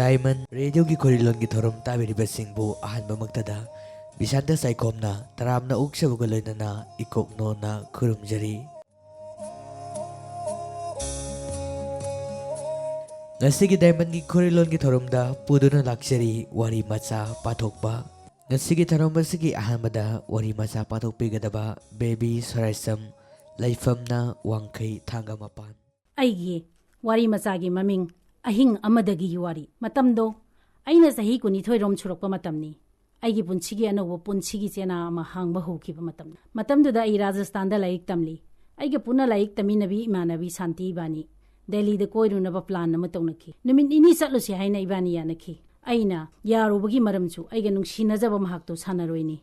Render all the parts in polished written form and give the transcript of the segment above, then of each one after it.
Diamond Radio की Khoirilon की theorem ताबिरिबसिंगबु अहानबमक्तदा बिशांत साइकोमना तरामना उक्सबुगा लोइनना इकोकनोना खुरुमजरी ngasi Diamond की Khoirilon की थोरमदा पुदुना लाक्चरी वारी मचा पाथोकबा ngasi थोरमबसिगी अहानबदा वारी मचा पाथोकपिगदबा बेबी सराइसम लाइफमना वांखै थांगा मपान अैगी वारी मचागी ममिंग अहिंग अमदगी युवारी मतमदो अैना सही कुनिथोय रोम छुरकपा मतमनी अैगी पुंछिगी अनोबो पुंछिगी चेना अमा हांगबा होखिबा मतमदुदा अै राजस्थानदा लाइक तमली अैगे पुना लाइक तमिनबी इमानबी शांति इबानी दिल्ली दा कोइरुनबा प्लान अमा तौनखी नुमित निनी चटलुसि हाइना इबानी यानखी अैना यारुबगी मरमचु अैगे नुंसिनजबा महाक्तो सानरोइनी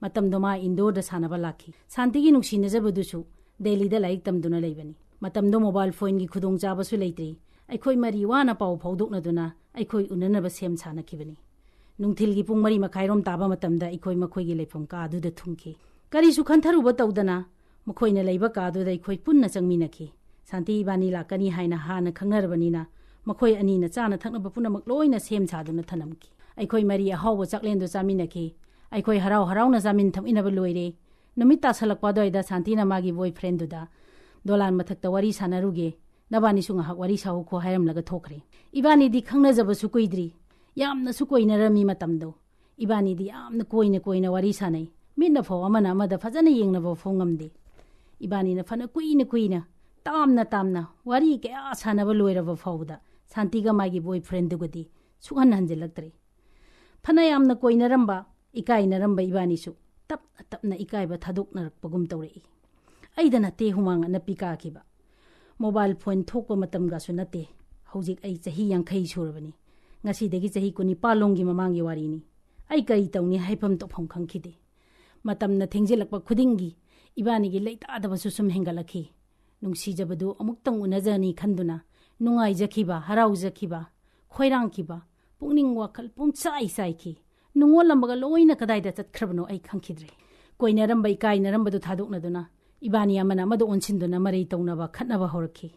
मतमदो मा इंडोर दा सानबा लाखी शांतिगी नुंसिनजबदुसु दिल्ली दा लाइक तमदुना लेबनी मतमदो मोबाइल फोन की खुदोंग चाबसु लेत्रि अैखोय मरी वाना पाउ फौदोकनदुना अैखोय उननबा सेम सानखिबनी नुंथिलगी पुंग मरी मखाइरोम ताबा मतमदा अैखोय मखोयगी लेफम कादुदा थुंखी करिसु खंथरुबा तौदना मखोयना लेबा कादुदा अैखोय पुन्ना चंगमिनखी शांति इबानी लाकनी हाइना हाना खंगनरबनीना मखोय अनीना चाना थकनबा पुनमक लोइना सेम सादुना थनमकी अैखोय मरी अहावबा चाकलेंदो चामिनखी अैखोय हराव हरावना चामिन थमिनबा लोइरे नुमित तासलकपा दोइदा शांतिना मागी बॉयफ्रेंडुदा दोलान मथक्ता वारी सानरुगे नबानी सुंगहक वारी साहुखो हायरमलगा थोखरे इबानी दी खंगनजबसु कुइद्री यामनसु कोइनरमी मतमदो इबानी दी यामना कोइना वारी सानै मिन्ना फो अमना अमदा फजना येंगनबो फोंगमदे इबानी न फना कुइना तामना वारी कया सानबा लोइरबा फाउदा शांतिगा मागी बॉयफ्रेंडुगदी सुहन हंजिलक्तरे फना यामना कोइनरंबा इकाइनरंबा इबानीसु तपना इकाइबा थादोकनरकपगुम तौरेई अैदा नते हुमांग नपिकाखिबा मोबाइल फोन थोकपा मतमगासु नते हौजिक अै चही 50 सुरबनी ngasi chahi kuni palonggi mamangi warini ai kari tawni haifam tofam khangkhide matamna thengjilakpa khudingi ibani gi leita adabasu sum hengalakhi nungsi jabadu amuktang unajani khanduna nungai jakhiba harau jakhiba khoirang khiba pungning wakhal pungchai sai khi nungolambaga loina kadaida chatkhrabno ai khangkhidre koina ramba ikai narambadu thadokna duna ibani amana amadu onchinduna marei tawnaba khatnaba horakhi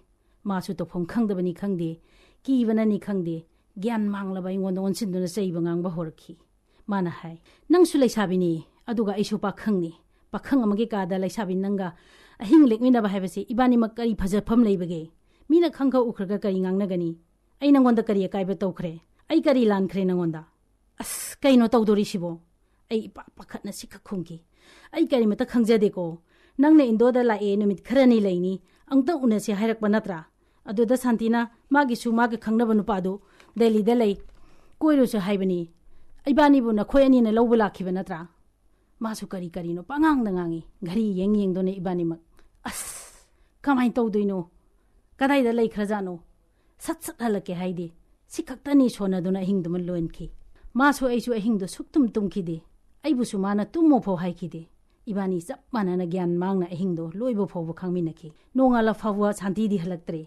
masu tofam khangdabani khangde kibanani khangde ज्ञान मांगलबा इंगोंद ओनसिनदुना चैबा ngang होरखी माना हाय नंगसु लैसाबिनी अदुगा ऐसु पाखंगनी पाखंग अमगे कादा लैसाबि नंगा अहिंग लेकमिनबा हायबसे इबानी मकरी फजफम लेबगे मीना खंखा उखरगा करी ngangnagani ऐ नंगोंद करी कायबा तौखरे ऐ करी लानखरे नंगोंदा अस canoe तौदोरिसिबो ऐ पाखतना सिखा खुंगी ऐ करी मत खंगजदेको नंगने इंदोदा लाए नुमित खरनी लैनी अंगता उनसे हायरकबा नत्रा अदुदा शांतिना मागिसु मागे खंगनबा नुपादो दिल्ली दा लै कोइरोसु हाइबनी इबानीबु नखोय अनीना लौबा लाखिबा नत्रा मासु करी करीनो पांगांगदा ngangi घरी येंगदोने इबानीमक अस कमाय तौदोइनो कदाइदा लैखरजानो सत हलके हाइदे सिखक्तनी सोनादुना हिंगदुमन लोइनखी मासु ऐसु अहिंगदो सुक्तुम तुमखिदे ऐबुसु माना तुमो फो हाइखिदे इबानी चप मानना ज्ञान मांगना अहिंगदो लोइबो फोबो खांगमिनखी नोंगाला फावुआ शांतिदी हलक्तरे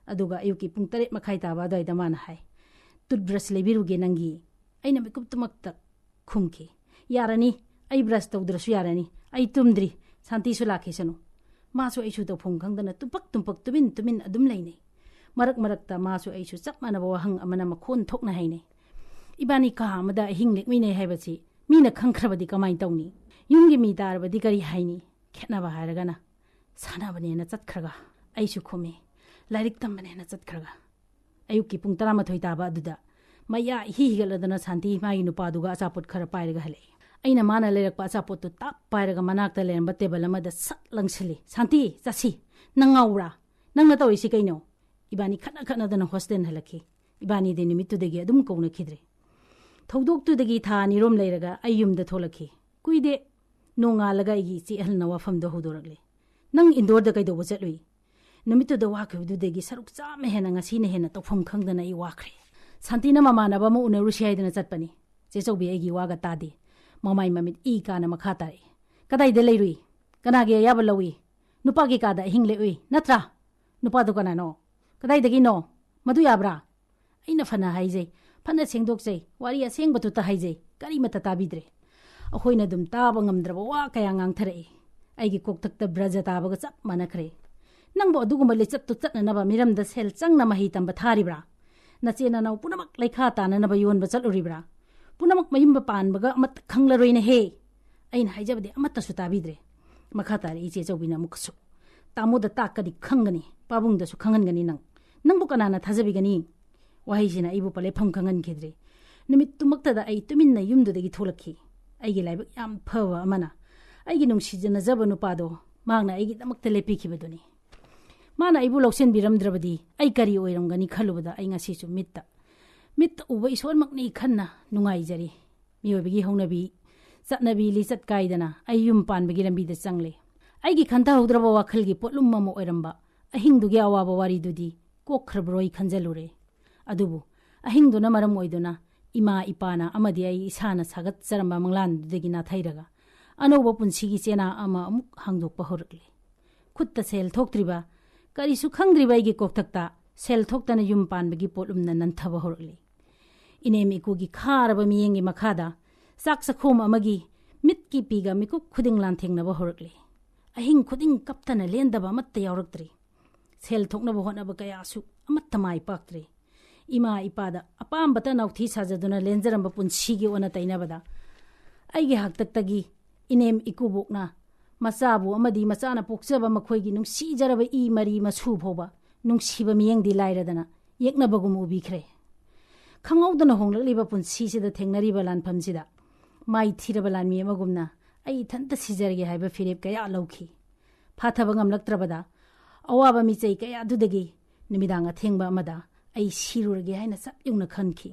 अदुगा अयुकी पुंग 8 मखाइ ताबा दोइदा माना हाय टूथब्रश लेबिरुगे नंगी ऐना मिकुप्तमक्ता खुमखे यारनी ऐ ब्रश तौद्रसु यारनी ऐ तुमद्री शांतिसु लाखेसनु मासु ऐसु तो फोंग खंगदना तुपक तुमिन अदुम लैनै मरक मरकता मासु ऐसु चप मानबा वहंग अमना मखोन थोकना हाइनै इबानी का अमदा हिंग लेकमिनै हाइबसी मीना खंखरबदी कमाय तौनी युंगी मी तारबदी करी हाइनी खेनबा हारगना सानाबनेना चतखरगा ऐसु खुमे लाइरिक तमबनेना चतखरगा अयुकी पुंग 13 ताबा अदुदा मया हिगलदना शांति माई नुपादुगा अचापोट खरा पाइरगा हले ऐना माना लेरकपा अचापोट ताप पाइरगा मनाक्ता लेरंबा टेबल अमदा सट लंगसिले शांति चासी नंगाउरा नंगना तौरिसि कैनो इबानी खना हॉस्टेल हलखी इबानी दे निमित्तुदगी अदुम कौनखिद्रे थौदोक्तुदगी था निरोम लेरगा अयुमदा थोलखी कुइदे नोंगालगा इगी चिहलना वाफमदो होदोरगले नंग इंदोरदा कैदोबो चटलुई नुमित्तुदा वाखबदुदगी सरुक चाम हेना ngasi हेना तौफम खंगदना इ वाखरे शांतिना ममानबा म उनरुसि हाइदना चटपनी चेचौबी एगी वागा तादे ममाई ममित इ काना मखा तारे कदाइदा लेरुई कनागे याबा लवी नुपागे कादा हिंगले उई नत्रा नुपादो कनानो कदाइदगी नो मदु याब्रा ऐना फना हाइजै फना सेंगदोकजै वारी असेंगबतु ता हाइजै करी मता ताबिद्रे अखोइना दुम ताबा ngamdraba wa kaya ngangthare aigi kokthakta braja tabaga chap manakre nangbo adugumba le chattu chatnanaba miramda sel changna mahi tamba tharibra Nache nanaw punamak leikha tananaba yonba chatluribra punamak mayumba panbaga amat khanglaroina he aina haijabde amatta su tabidre makha tare iche chawbina muksu tamoda takadi khangani pabungda su khangangani nangbu kanana thajabigani wahijina ibu pale pham khangan khidre nimit tumaktada ai tuminna yumdudagi tholakhi aigi laibak yam phawa amana aigi nungsijana jaba nupado magna aigi damakta lepi khibaduni mana ibu loksen biramdrabadi ai kari oiramgani khalubada ai ngasi chu mitta uba isor makni khanna nungai jari miobigi haunabi satnabi li sat kaidana ai yum panbagi rambi da changle aigi khanta haudraba wakhalgi potlum mamo oiramba ahingdugi awaba wari dudi kokkhrabroi khanjalure adubu ahingduna maram oiduna ima ipana amadi ai isana sagat charamba manglan dudagi na thairaga anoba punsigi chena ama amuk hangdokpa horkle khutta sel thoktriba karisu khangdriba igi kokthakta sel thoktana yum panbagi potlumna nanthaba horkle inemi kugi kharaba miyengi makhada sak sakhom amagi mitki piga mikuk khuding lan thengnaba horkle ahing khuding kaptana lendaba matta yawraktri sel thoknaba honaba kaya su amatta mai paktre ima ipada apambata nauthi sajaduna lenjaramba punsigi ona tainabada aigi haktaktagi inem ikubokna masabu amadi masana pokjaba makhoigi nungsijaraba I mari masu phoba nungsiba miyengdi lairadana yeknabagum ubikhre khangawdana honglakliba punsi sida thengnariba lanphamsida mai thiraba lanmi amagumna ai thanta sijarge haiba firep kaya lawkhi phathaba ngamlaktrabada awaba mi chei kaya dudagi nimidanga thengba amada ai sirurge haina sap yungna khanki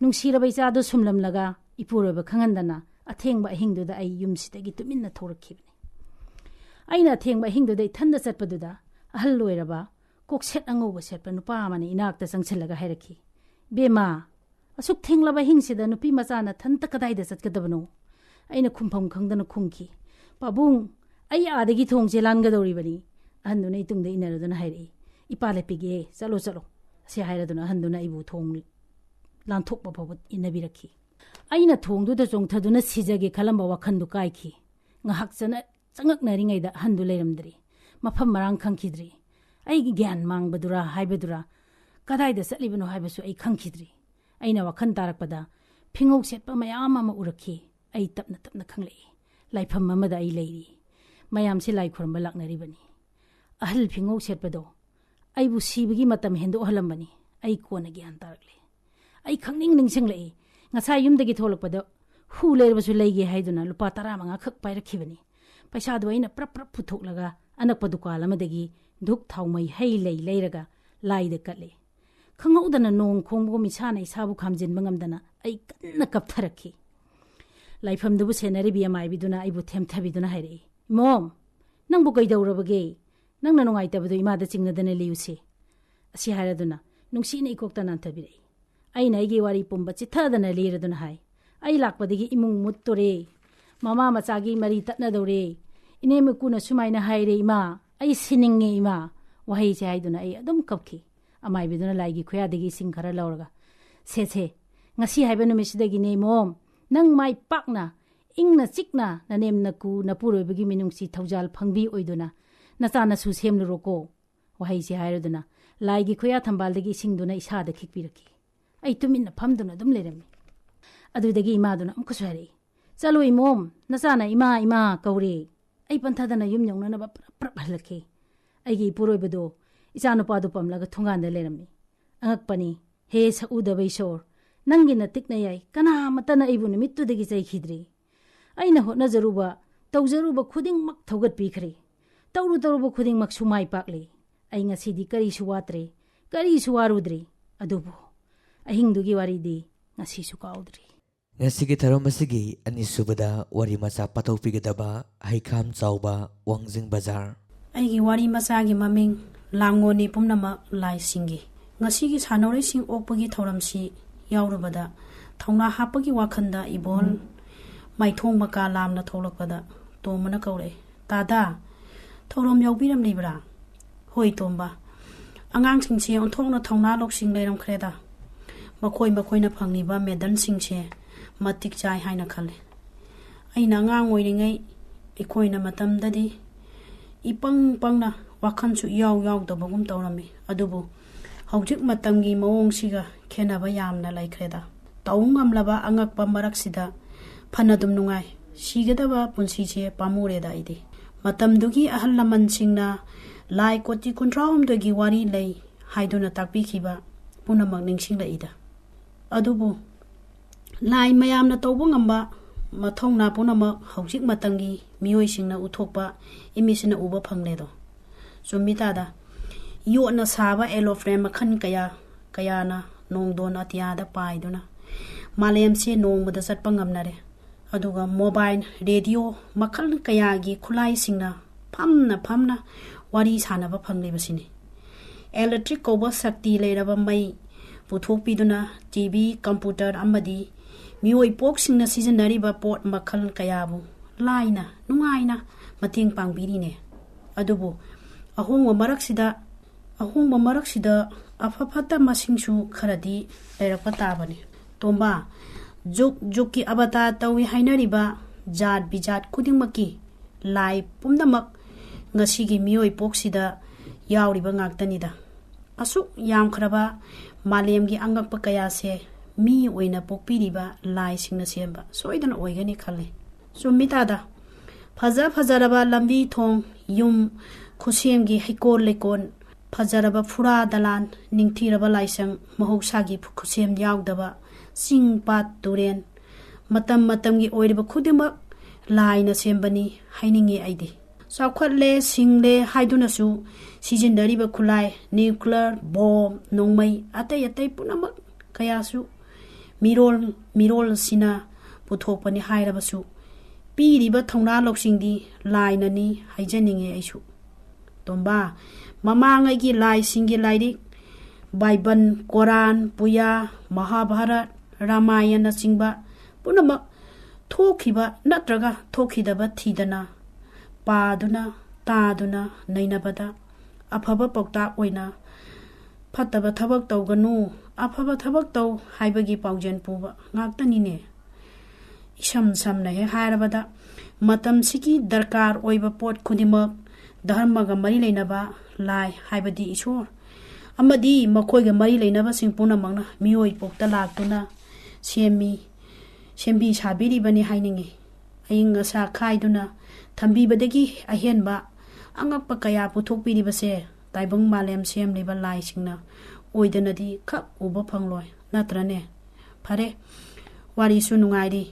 nungsiraba isa do sumlamlaga ipuraba khangandana athengba hingduda ai yumsidagi tuminna thorakhibni aina athengba hingduda thanda chatpaduda ahal loiraba kokset angoba setpa nupa amani inakta sangchillaga hairakhi bema asuk thenglaba hingsida nupi machana thanta kadaida chatkadabano aina khumpham khangdana khungki pabung ai adagi thongje langadoribani anduna itungda inaraduna hairi ipale pige chalo se hairaduna handuna ibu thong lanthokpa phobut inabirakhi aina thongduda chongthaduna sijage khalamba wakhandu kaikhi ngahak chana changaknaringaida handu leiramdri mafam marang khangkhidri aigi gyan mangbadura haibadura kadaida chatlibano haibasu ai khangkhidri aina wakhan tarakpada phingok setpa mayam ama urakhi ai tapna khanglei laifam amada ai leiri mayam se lai khuramba laknaribani ahal phingok setpado aibu sibigi matam hendo halambani ai kona gyan tarakle ai khangning ningsinglei ngasa yumdagi tholakpada hu lerbasu leige haiduna lupa 15 khak pairakhibani paisa do aina prap puthoklaga anakpa dukal amadagi duk thaumai hei leiraga laida katle khangawdana nong khongbo misana isabu khamjin bangamdana ai kanna kaptharakhi laifamdubu senari bi amai biduna aibu themthabiduna hairi mom nangbu kaidawrabage nangna nongai tabadu imada chingnadana leyusi asi hairaduna nungsina ikokta nanthabirei aina igi wari pumba chithadana leraduna hai ai lakpadagi imung muttore mama machagi mari tatna dore inemu kuna sumaina haire ima ai sininge ima wahai che haiduna ai adum kapki amai biduna laigi khoyadagi singkhara lawraga se ngasi haiba numisidagi ne mom nang mai pakna ingna chikna nanemna ku napuroibagi minungsi thaujal phangbi oiduna nachana su semluroko wahai che hairaduna laigi khoya thambaldagi singduna isada khikpiraki ai tuminna phamduna dum lerami adudagi imaduna amkusu hari chalo imom nachana ima kaure ai panthadana yum nyongna ba prap halakhe aigi puroibado ichanu padu pamlaga thunganda lerami angakpani he sauda baisor nangina tikna yai kana matana ibu nimittu degi chai khidri aina hotna jaruba tawjaruba khuding mak thogat pikhre tawruba khuding mak sumai pakle ai ngasidi kari suwatre kari suwarudri adubu ahingdugi waridi ngasi su kaudri Ngasigi tharom asigi anisubada wari macha patokpigadaba haikham chauba wangjing bazar aigi wari machagi maming langoni pumnama lai singi ngasigi sanore sing okpagi thoramsi yaurubada thongna hapagi wakhanda ibol maithong maka lamna tholakpada tomana kaure tada thorom yaubiram libra hoi tomba angang singse onthongna thongna loksing leiram khreda makoina phangniba medan singse matik chai haina khale aina ngang oiringai ikoina matamdadi ipang pangna wakhan chu yaw dabagum tawrami adubu ꯍꯧꯖꯤꯛ ꯃꯇꯝꯒꯤ ꯃꯑꯣꯡꯁꯤꯒ ꯈꯦꯟꯅꯕ ꯌꯥꯝꯅ ꯂꯩꯈ꯭ꯔꯦꯗ ꯇꯧ ꯉꯝꯂꯕ ꯑꯉꯛꯄ ꯃꯔꯛꯁꯤꯗ ꯐꯅꯗꯨꯝ ꯅꯨꯡꯉꯥꯏ ꯁꯤꯒꯗꯕ ꯄꯨꯟꯁꯤꯁꯦ ꯄꯥꯝꯃꯨꯔꯦꯗ ꯑꯩꯗꯤ ꯃꯇꯝꯗꯨꯒꯤ ꯑꯍꯜ ꯂꯃꯟꯁꯤꯡꯅ ꯂꯥꯏ ꯀꯣꯇꯤ 38ꯒꯤ ꯋꯥꯔꯤ ꯂꯩ ꯍꯥꯏꯗꯨꯅ ꯇꯥꯛꯄꯤꯈꯤꯕ ꯄꯨꯝꯅꯃꯛ ꯅꯤꯡꯁꯤꯡꯂꯛꯏꯗ ꯑꯗꯨꯕꯨ ꯂꯥꯏ ꯃꯌꯥꯝꯅ ꯇꯧꯕ ꯉꯝꯕ ꯃꯊꯧꯅꯥ ꯄꯨꯝꯅꯃꯛ ꯍꯧꯖꯤꯛ ꯃꯇꯝꯒꯤ ꯃꯤꯑꯣꯏꯁꯤꯡꯅ ꯎꯠꯊꯣꯛꯄ ꯏꯃꯤꯠꯁꯤꯅ ꯎꯕ ꯐꯪꯂꯦꯗꯣ ꯆꯨꯝꯃꯤꯇꯥꯗ ꯌꯣꯠꯅ ꯁꯥꯕ ꯑꯦꯂꯣꯐ꯭ꯔꯦꯟ ꯃꯈꯜ ꯀꯌꯥꯅ ꯅꯣꯡꯗꯣꯟ ꯑꯇꯤꯌꯥꯗ ꯄꯥꯏꯗꯨꯅ ꯃꯥꯂꯦꯝꯁꯦ ꯅꯣꯡꯃꯗ ꯆꯠꯄ ꯉꯝꯅꯔꯦ ꯑꯗꯨꯒ ꯃꯣꯕꯥꯏꯜ ꯔꯦꯗꯤꯑꯣ ꯃꯈꯜ ꯀꯌꯥꯒꯤ ꯈꯨꯠꯂꯥꯏꯁꯤꯡꯅ ꯐꯝꯅ ꯋꯥꯔꯤ ꯁꯥꯟꯅꯕ ꯐꯪꯂꯤꯕꯁꯤꯅꯤ ꯑꯦꯂꯦꯛꯇ꯭ꯔꯤꯛ ꯀꯧꯕ ꯁꯛꯇꯤ ꯂꯩꯔꯕ ꯃꯩ ꯄꯨꯊꯣꯛꯄꯤꯗꯨꯅ ꯇꯤꯚꯤ ꯀꯝꯄ꯭ꯌꯨꯇꯔ ꯑꯃꯗꯤ ꯃꯤꯑꯣꯏ ꯄꯣꯛꯁꯤꯡꯅ ꯁꯤꯖꯤꯟꯅꯔꯤꯕ ꯄꯣꯠ ꯃꯈꯜ ꯀꯌꯥꯕꯨ ꯂꯥꯏꯅ ꯅꯨꯡꯉꯥꯏꯅ ꯃꯇꯦꯡ ꯄꯥꯡꯕꯤꯔꯤꯅꯦ ꯑꯗꯨꯕꯨ ꯑꯍꯣꯡꯕ ꯃꯔꯛꯁꯤꯗ ꯑꯐ ꯐꯠꯇ ꯃꯁꯤꯡꯁꯨ ꯈꯔꯗꯤ ꯂꯩꯔꯛꯄ ꯇꯥꯕꯅꯤ ꯇꯣꯝꯕꯥ ꯖꯨꯛꯀꯤ ꯑꯕꯇꯥꯔ ꯇꯧꯏ ꯍꯥꯏꯅꯔꯤꯕ ꯖꯥꯠ ꯕꯤꯖꯥꯠ ꯈꯨꯗꯤꯡꯃꯛꯀꯤ ꯂꯥꯏ ꯄꯨꯝꯅꯃꯛ ꯉꯁꯤꯒꯤ ꯃꯤꯑꯣꯏ ꯄꯣꯛꯁꯤꯗ ꯌꯥꯎꯔꯤꯕ ꯉꯥꯛꯇꯅꯤꯗ ꯑꯁꯨꯛ ꯌꯥꯝꯈ꯭ꯔꯕ ꯃꯥꯂꯦꯝꯒꯤ ꯑꯉꯛꯄ ꯀꯌꯥꯁꯦ ꯃꯤ ꯑꯣꯏꯅ ꯄꯣꯛꯄꯤꯔꯤꯕ ꯂꯥꯏꯁꯤꯡꯅ ꯁꯦꯝꯕ ꯁꯣꯏꯗꯅ ꯑꯣꯏꯒꯅꯤ ꯈꯜꯂꯤ ꯆꯨꯝꯃꯤꯇꯥꯗ ꯐꯖꯔꯕ ꯂꯝꯕꯤ ꯊꯣꯡ ꯌꯨꯝ ꯈꯨꯠꯁꯦꯝꯒꯤ ꯍꯩꯀꯣꯜ ꯂꯩꯀꯣꯜ ꯐꯖꯔꯕ ꯐꯨꯔꯥ ꯗꯂꯥꯟ ꯅꯤꯡꯊꯤꯔꯕ ꯂꯥꯏꯁꯪ ꯃꯍꯧꯁꯥꯒꯤ ꯈꯨꯠꯁꯦꯝ ꯌꯥꯎꯗꯕ ꯆꯤꯡ ꯄꯥꯠ ꯇꯨꯔꯦꯟ ꯃꯇꯝꯒꯤ ꯑꯣꯏꯔꯤꯕ ꯈꯨꯗꯤꯡꯃꯛ ꯂꯥꯏꯅ ꯁꯦꯝꯕꯅꯤ ꯍꯥꯏꯅꯤꯡꯉꯤ ꯑꯩꯗꯤ ꯆꯥꯎꯈꯠꯂꯦ ꯁꯤꯡꯂꯦ ꯍꯥꯏꯗꯨꯅꯁꯨ ꯁꯤꯖꯤꯟꯅꯔꯤꯕ ꯈꯨꯠꯂꯥꯏ ꯅ꯭ꯌꯨꯀ꯭ꯂꯤꯌꯔ ꯕꯣꯝ ꯅꯣꯡꯃꯩ ꯑꯇꯩ ꯄꯨꯝꯅꯃꯛ ꯀꯌꯥꯁꯨ ꯃꯤꯔꯣꯜꯁꯤꯅ ꯄꯨꯊꯣꯛꯄꯅꯤ ꯍꯥꯏꯔꯕꯁꯨ ꯄꯤꯔꯤꯕ ꯊꯧꯅꯥ ꯂꯧꯁꯤꯡꯗꯤ ꯂꯥꯏꯅꯅꯤ ꯍꯥꯏꯖꯅꯤꯡꯉꯤ ꯑꯩꯁꯨ ꯇꯣꯝꯕꯥ ꯃꯃꯥꯡꯉꯩꯒꯤ ꯂꯥꯏꯁꯤꯡꯒꯤ ꯂꯥꯏꯔꯤꯛ ꯕꯥꯏꯕꯜ ꯀꯣꯔꯥꯟ ꯄꯨꯌꯥ ꯃꯍꯥꯚꯥꯔꯠ ꯔꯥꯃꯥꯌꯟꯅꯆꯤꯡꯕ ꯄꯨꯝꯅꯃꯛ ꯊꯣꯛꯈꯤꯕ ꯅꯠꯇ꯭ꯔꯒ ꯊꯣꯛꯈꯤꯗꯕ ꯊꯤꯗꯅ ꯄꯥꯗꯨꯅ ꯇꯥꯗꯨꯅ ꯅꯩꯅꯕꯗ ꯑꯐꯕ ꯄꯥꯎꯇꯥꯛ ꯑꯣꯏꯅ ꯐꯠꯇꯕ ꯊꯕꯛ ꯇꯧꯒꯅꯨ ꯑꯐꯕ ꯊꯕꯛ ꯇꯧ ꯍꯥꯏꯕꯒꯤ ꯄꯥꯎꯖꯦꯜ ꯄꯨꯕ ꯉꯥꯛꯇꯅꯤꯅꯦ ꯏꯁꯝ ꯁꯝꯅ ꯍꯦꯛ ꯍꯥꯏꯔꯕꯗ ꯃꯇꯝꯁꯤꯒꯤ ꯗꯔꯀꯥꯔ ꯑꯣꯏꯕ ꯄꯣꯠ ꯈꯨꯗꯤꯡꯃꯛ ꯙꯔꯃꯒ ꯃꯔꯤ ꯂꯩꯅꯕ ꯂꯥꯏ ꯍꯥꯏꯕꯗꯤ ꯏꯁꯣꯔ ꯑꯃꯗꯤ ꯃꯈꯣꯏꯒ ꯃꯔꯤ ꯂꯩꯅꯕꯁꯤꯡ ꯄꯨꯝꯅꯃꯛꯅ ꯃꯤꯑꯣꯏ ꯄꯣꯛꯇ ꯂꯥꯛꯇꯨꯅ ꯁꯦꯝꯕꯤ ꯁꯥꯕꯤꯔꯤꯕꯅꯤ ꯍꯥꯏꯅꯤꯡꯉꯤ ꯑꯏꯪ ꯑꯁꯥ ꯈꯥꯏꯗꯨꯅ ꯊꯝꯕꯤꯕꯗꯒꯤ ꯑꯍꯦꯟꯕ ꯑꯉꯛꯄ ꯀꯌꯥ ꯄꯨꯊꯣꯛꯄꯤꯔꯤꯕꯁꯦ ꯇꯥꯏꯕꯪ ꯃꯥꯂꯦꯝ ꯁꯦꯝꯂꯤꯕ ꯂꯥꯏꯁꯤꯡꯅ ꯑꯣꯏꯗꯅꯗꯤ ꯈꯛ ꯎꯕ ꯐꯪꯂꯣꯏ ꯅꯠꯇ꯭ꯔꯅꯦ ꯐꯔꯦ ꯋꯥꯔꯤꯁꯨ ꯅꯨꯡꯉꯥꯏꯔꯤ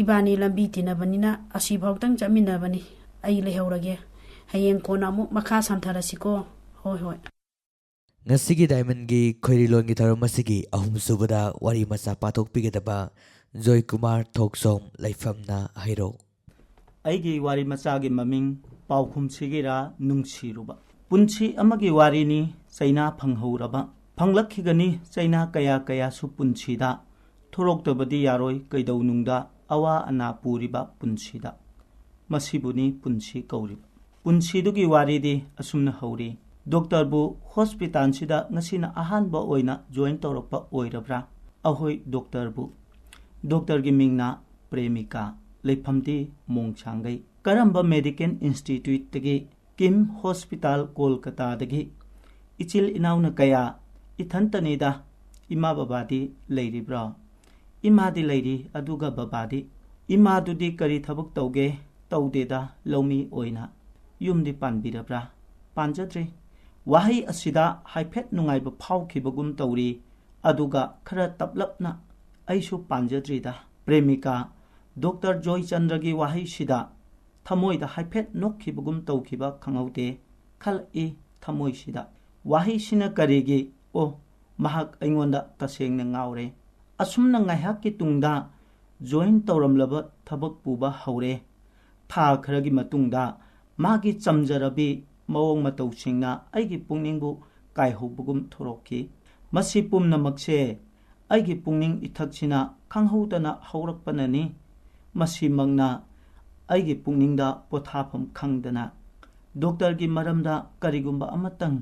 ꯏꯕꯥꯅꯤ ꯂꯝꯕꯤ ꯇꯤꯟꯅꯕꯅꯤꯅ ꯑꯁꯤꯐꯥꯎꯇꯪ ꯆꯠꯃꯤꯟꯅꯕꯅꯤ ꯑꯩ ꯂꯩꯍꯧꯔꯒꯦ ꯍꯌꯦꯡ ꯀꯣꯟꯅ ꯑꯃꯨꯛ ꯃꯈꯥ ꯁꯝꯊꯔꯁꯤꯀꯣ ꯍꯣꯏ ꯉꯁꯤꯒꯤ ꯗꯥꯏꯃꯟꯒꯤ ꯈꯣꯏꯔꯤꯂꯣꯟꯒꯤ ꯊꯧꯔꯝ ꯑꯁꯤꯒꯤ ꯑꯍꯨꯝꯁꯨꯕꯗ ꯋꯥꯔꯤ ꯃꯆꯥ ꯄꯥꯊꯣꯛꯄꯤꯒꯗꯕ ꯖꯣꯏ ꯀꯨꯃꯥꯔ ꯊꯣꯛꯁꯣꯝ ꯂꯩꯐꯝꯅ ꯍꯩꯔꯣ ꯑꯩꯒꯤ ꯋꯥꯔꯤ ꯃꯆꯥꯒꯤ ꯃꯃꯤꯡ ꯄꯥꯎꯈꯨꯝꯁꯤꯒꯤꯔꯥ ꯅꯨꯡꯁꯤꯔꯨꯕ ꯄꯨꯟꯁꯤ ꯑꯃꯒꯤ ꯋꯥꯔꯤꯅꯤ ꯆꯩꯅꯥ ꯐꯪꯍꯧꯔꯕ ꯐꯪꯂꯛꯈꯤꯒꯅꯤ ꯆꯩꯅꯥ ꯀꯌꯥꯁꯨ ꯄꯨꯟꯁꯤꯗ ꯊꯣꯔꯛꯇꯕꯗꯤ ꯌꯥꯔꯣꯏ ꯀꯩꯗꯧꯅꯨꯡꯗ ꯑꯋꯥ ꯑꯅꯥ ꯄꯨꯔꯤꯕ ꯄꯨꯟꯁꯤꯗ ꯃꯁꯤꯕꯨꯅꯤ ꯄꯨꯟꯁꯤ ꯀꯧꯔꯤꯕ ꯄꯨꯟꯁꯤꯗꯨꯒꯤ ꯋꯥꯔꯤꯗꯤ ꯑꯁꯨꯝꯅ ꯍꯧꯔꯤ ꯗꯣꯛꯇꯔꯕꯨ ꯍꯣꯁꯄꯤꯇꯥꯜꯁꯤꯗ ꯉꯁꯤꯅ ꯑꯍꯥꯟꯕ ꯑꯣꯏꯅ ꯖꯣꯏꯟ ꯇꯧꯔꯛꯄ ꯑꯣꯏꯔꯕ꯭ꯔꯥ ꯑꯍꯣꯏ ꯗꯣꯛꯇꯔꯒꯤ ꯃꯤꯡꯅ ꯄ꯭ꯔꯦꯃꯤꯀꯥ ꯂꯩꯐꯝꯗꯤ ꯃꯣꯡꯁꯥꯡꯒꯩ ꯀꯔꯝꯕ ꯃꯦꯗꯤꯀꯦꯜ ꯏꯟꯁꯇꯤꯇ꯭ꯌꯨꯠꯇꯒꯤ ꯀꯤꯝ ꯍꯣꯁꯄꯤꯇꯥꯜ ꯀꯣꯜꯀꯇꯥꯗꯒꯤ ꯏꯆꯤꯜ ꯏꯅꯥꯎꯅ ꯀꯌꯥ ꯏꯊꯟꯇꯅꯤꯗ ꯏꯃꯥ ꯕꯕꯥꯗꯤ ꯂꯩꯔꯤꯕ꯭ꯔꯥ ꯏꯃꯥꯗꯤ ꯂꯩꯔꯤ ꯑꯗꯨꯒ ꯕꯕꯥꯗꯤ ꯏꯃꯥꯗꯨꯗꯤ ꯀꯔꯤ ꯊꯕꯛ ꯇꯧꯒꯦ ꯇꯧꯗꯦꯗ ꯂꯧꯃꯤ ꯑꯣꯏꯅ ꯌꯨꯝꯗꯤ ꯄꯥꯟꯕꯤꯔꯕ꯭ꯔꯥ ꯄꯥꯟꯖꯗ꯭ꯔꯤ ꯋꯥꯍꯩ ꯑꯁꯤꯗ ꯍꯥꯏꯐꯦꯠ ꯅꯨꯡꯉꯥꯏꯕ ꯐꯥꯎꯈꯤꯕꯒꯨꯝ ꯇꯧꯔꯤ ꯑꯗꯨꯒ ꯈꯔ ꯇꯞꯂꯞꯅ ꯑꯩꯁꯨ ꯄꯥꯟꯖꯗ꯭ꯔꯤꯗ ꯄ꯭ꯔꯦꯃꯤꯀꯥ ꯗꯣꯛꯇꯔ ꯖꯣꯏꯆꯟꯗ꯭ꯔꯒꯤ ꯋꯥꯍꯩꯁꯤꯗ ꯊꯃꯣꯏꯗ ꯍꯥꯏꯐꯦꯠ ꯅꯣꯛꯈꯤꯕꯒꯨꯝ ꯇꯧꯈꯤꯕ ꯈꯪꯍꯧꯗꯦ ꯈꯜꯂꯛꯏ ꯊꯃꯣꯏꯁꯤꯗ ꯋꯥꯍꯩꯁꯤꯅ ꯀꯔꯤꯒꯤ ꯃꯍꯥꯛ ꯑꯩꯉꯣꯟꯗ ꯇꯁꯦꯡꯅ ꯉꯥꯎꯔꯦ ꯑꯁꯨꯝꯅ ꯉꯥꯏꯍꯥꯛꯀꯤ ꯇꯨꯡꯗ ꯖꯣꯏꯟ ꯇꯧꯔꯝꯂꯕ ꯊꯕꯛ ꯄꯨꯕ ꯍꯧꯔꯦ ꯊꯥ ꯈꯔꯒꯤ ꯃꯇꯨꯡꯗ ꯃꯥꯒꯤ ꯆꯝꯖꯔꯕꯤ ꯃꯑꯣꯡ ꯃꯇꯧꯁꯤꯡꯅ ꯑꯩꯒꯤ ꯄꯨꯛꯅꯤꯡꯕꯨ ꯀꯥꯏꯍꯧꯕꯒꯨꯝ ꯊꯣꯔꯛꯈꯤ ꯃꯁꯤ ꯄꯨꯝꯅꯃꯛꯁꯦ ꯑꯩꯒꯤ ꯄꯨꯛꯅꯤꯡ ꯏꯊꯛꯁꯤꯅ ꯈꯪꯍꯧꯗꯅ ꯍꯧꯔꯛꯄꯅꯅꯤ ꯃꯁꯤꯃꯛꯅ ꯑꯩꯒꯤ ꯄꯨꯛꯅꯤꯡꯗ ꯄꯣꯊꯥꯐꯝ ꯈꯪꯗꯅ ꯗꯣꯛꯇꯔꯒꯤ ꯃꯔꯝꯗ ꯀꯔꯤꯒꯨꯝꯕ ꯑꯃꯇꯪ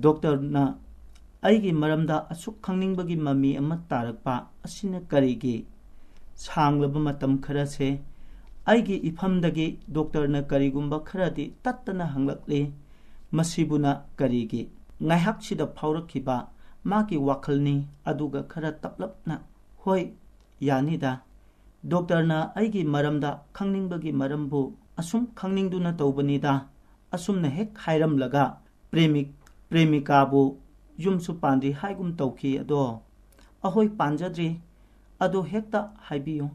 ꯗꯣꯛꯇꯔꯅ ꯑꯩꯒꯤ ꯃꯔꯝꯗ ꯑꯁꯨꯛ ꯈꯪꯅꯤꯡꯕꯒꯤ ꯃꯃꯤ ꯑꯃ ꯇꯥꯔꯛꯄ ꯑꯁꯤꯅ ꯀꯔꯤꯒꯤ ꯁꯥꯡꯂꯕ ꯃꯇꯝ ꯈꯔꯁꯦ ꯑꯩꯒꯤ ꯏꯐꯝꯗꯒꯤ ꯗꯣꯛꯇꯔꯅ ꯀꯔꯤꯒꯨꯝꯕ ꯈꯔꯗꯤ ꯇꯠꯇꯅ ꯍꯪꯂꯛꯂꯤ ꯃꯁꯤꯕꯨꯅ ꯀꯔꯤꯒꯤ ꯉꯥꯏꯍꯥꯛꯁꯤꯗ ꯐꯥꯎꯔꯛꯈꯤꯕ ꯃꯥꯒꯤ ꯋꯥꯈꯜꯅꯤ ꯑꯗꯨꯒ ꯈꯔ ꯇꯞꯂꯞꯅ ꯍꯣꯏ ꯌꯥꯅꯤꯗ ꯗꯣꯛꯇꯔꯅ ꯑꯩꯒꯤ ꯃꯔꯝꯗ ꯈꯪꯅꯤꯡꯕꯒꯤ ꯃꯔꯝꯕꯨ ꯑꯁꯨꯝ ꯈꯪꯅꯤꯡꯗꯨꯅ ꯇꯧꯕꯅꯤꯗ ꯑꯁꯨꯝꯅ ꯍꯦꯛ ꯍꯥꯏꯔꯝꯂꯒ ꯄ꯭ꯔꯦꯃꯤꯀꯥꯕꯨ ꯌꯨꯝꯁꯨ ꯄꯥꯟꯗ꯭ꯔꯤ ꯍꯥꯏꯒꯨꯝ ꯇꯧꯈꯤ ꯑꯗꯣ ꯑꯍꯣꯏ ꯄꯥꯟꯖꯗ꯭ꯔꯤ ꯑꯗꯣ ꯍꯦꯛꯇ ꯍꯥꯏꯕꯤꯌꯨ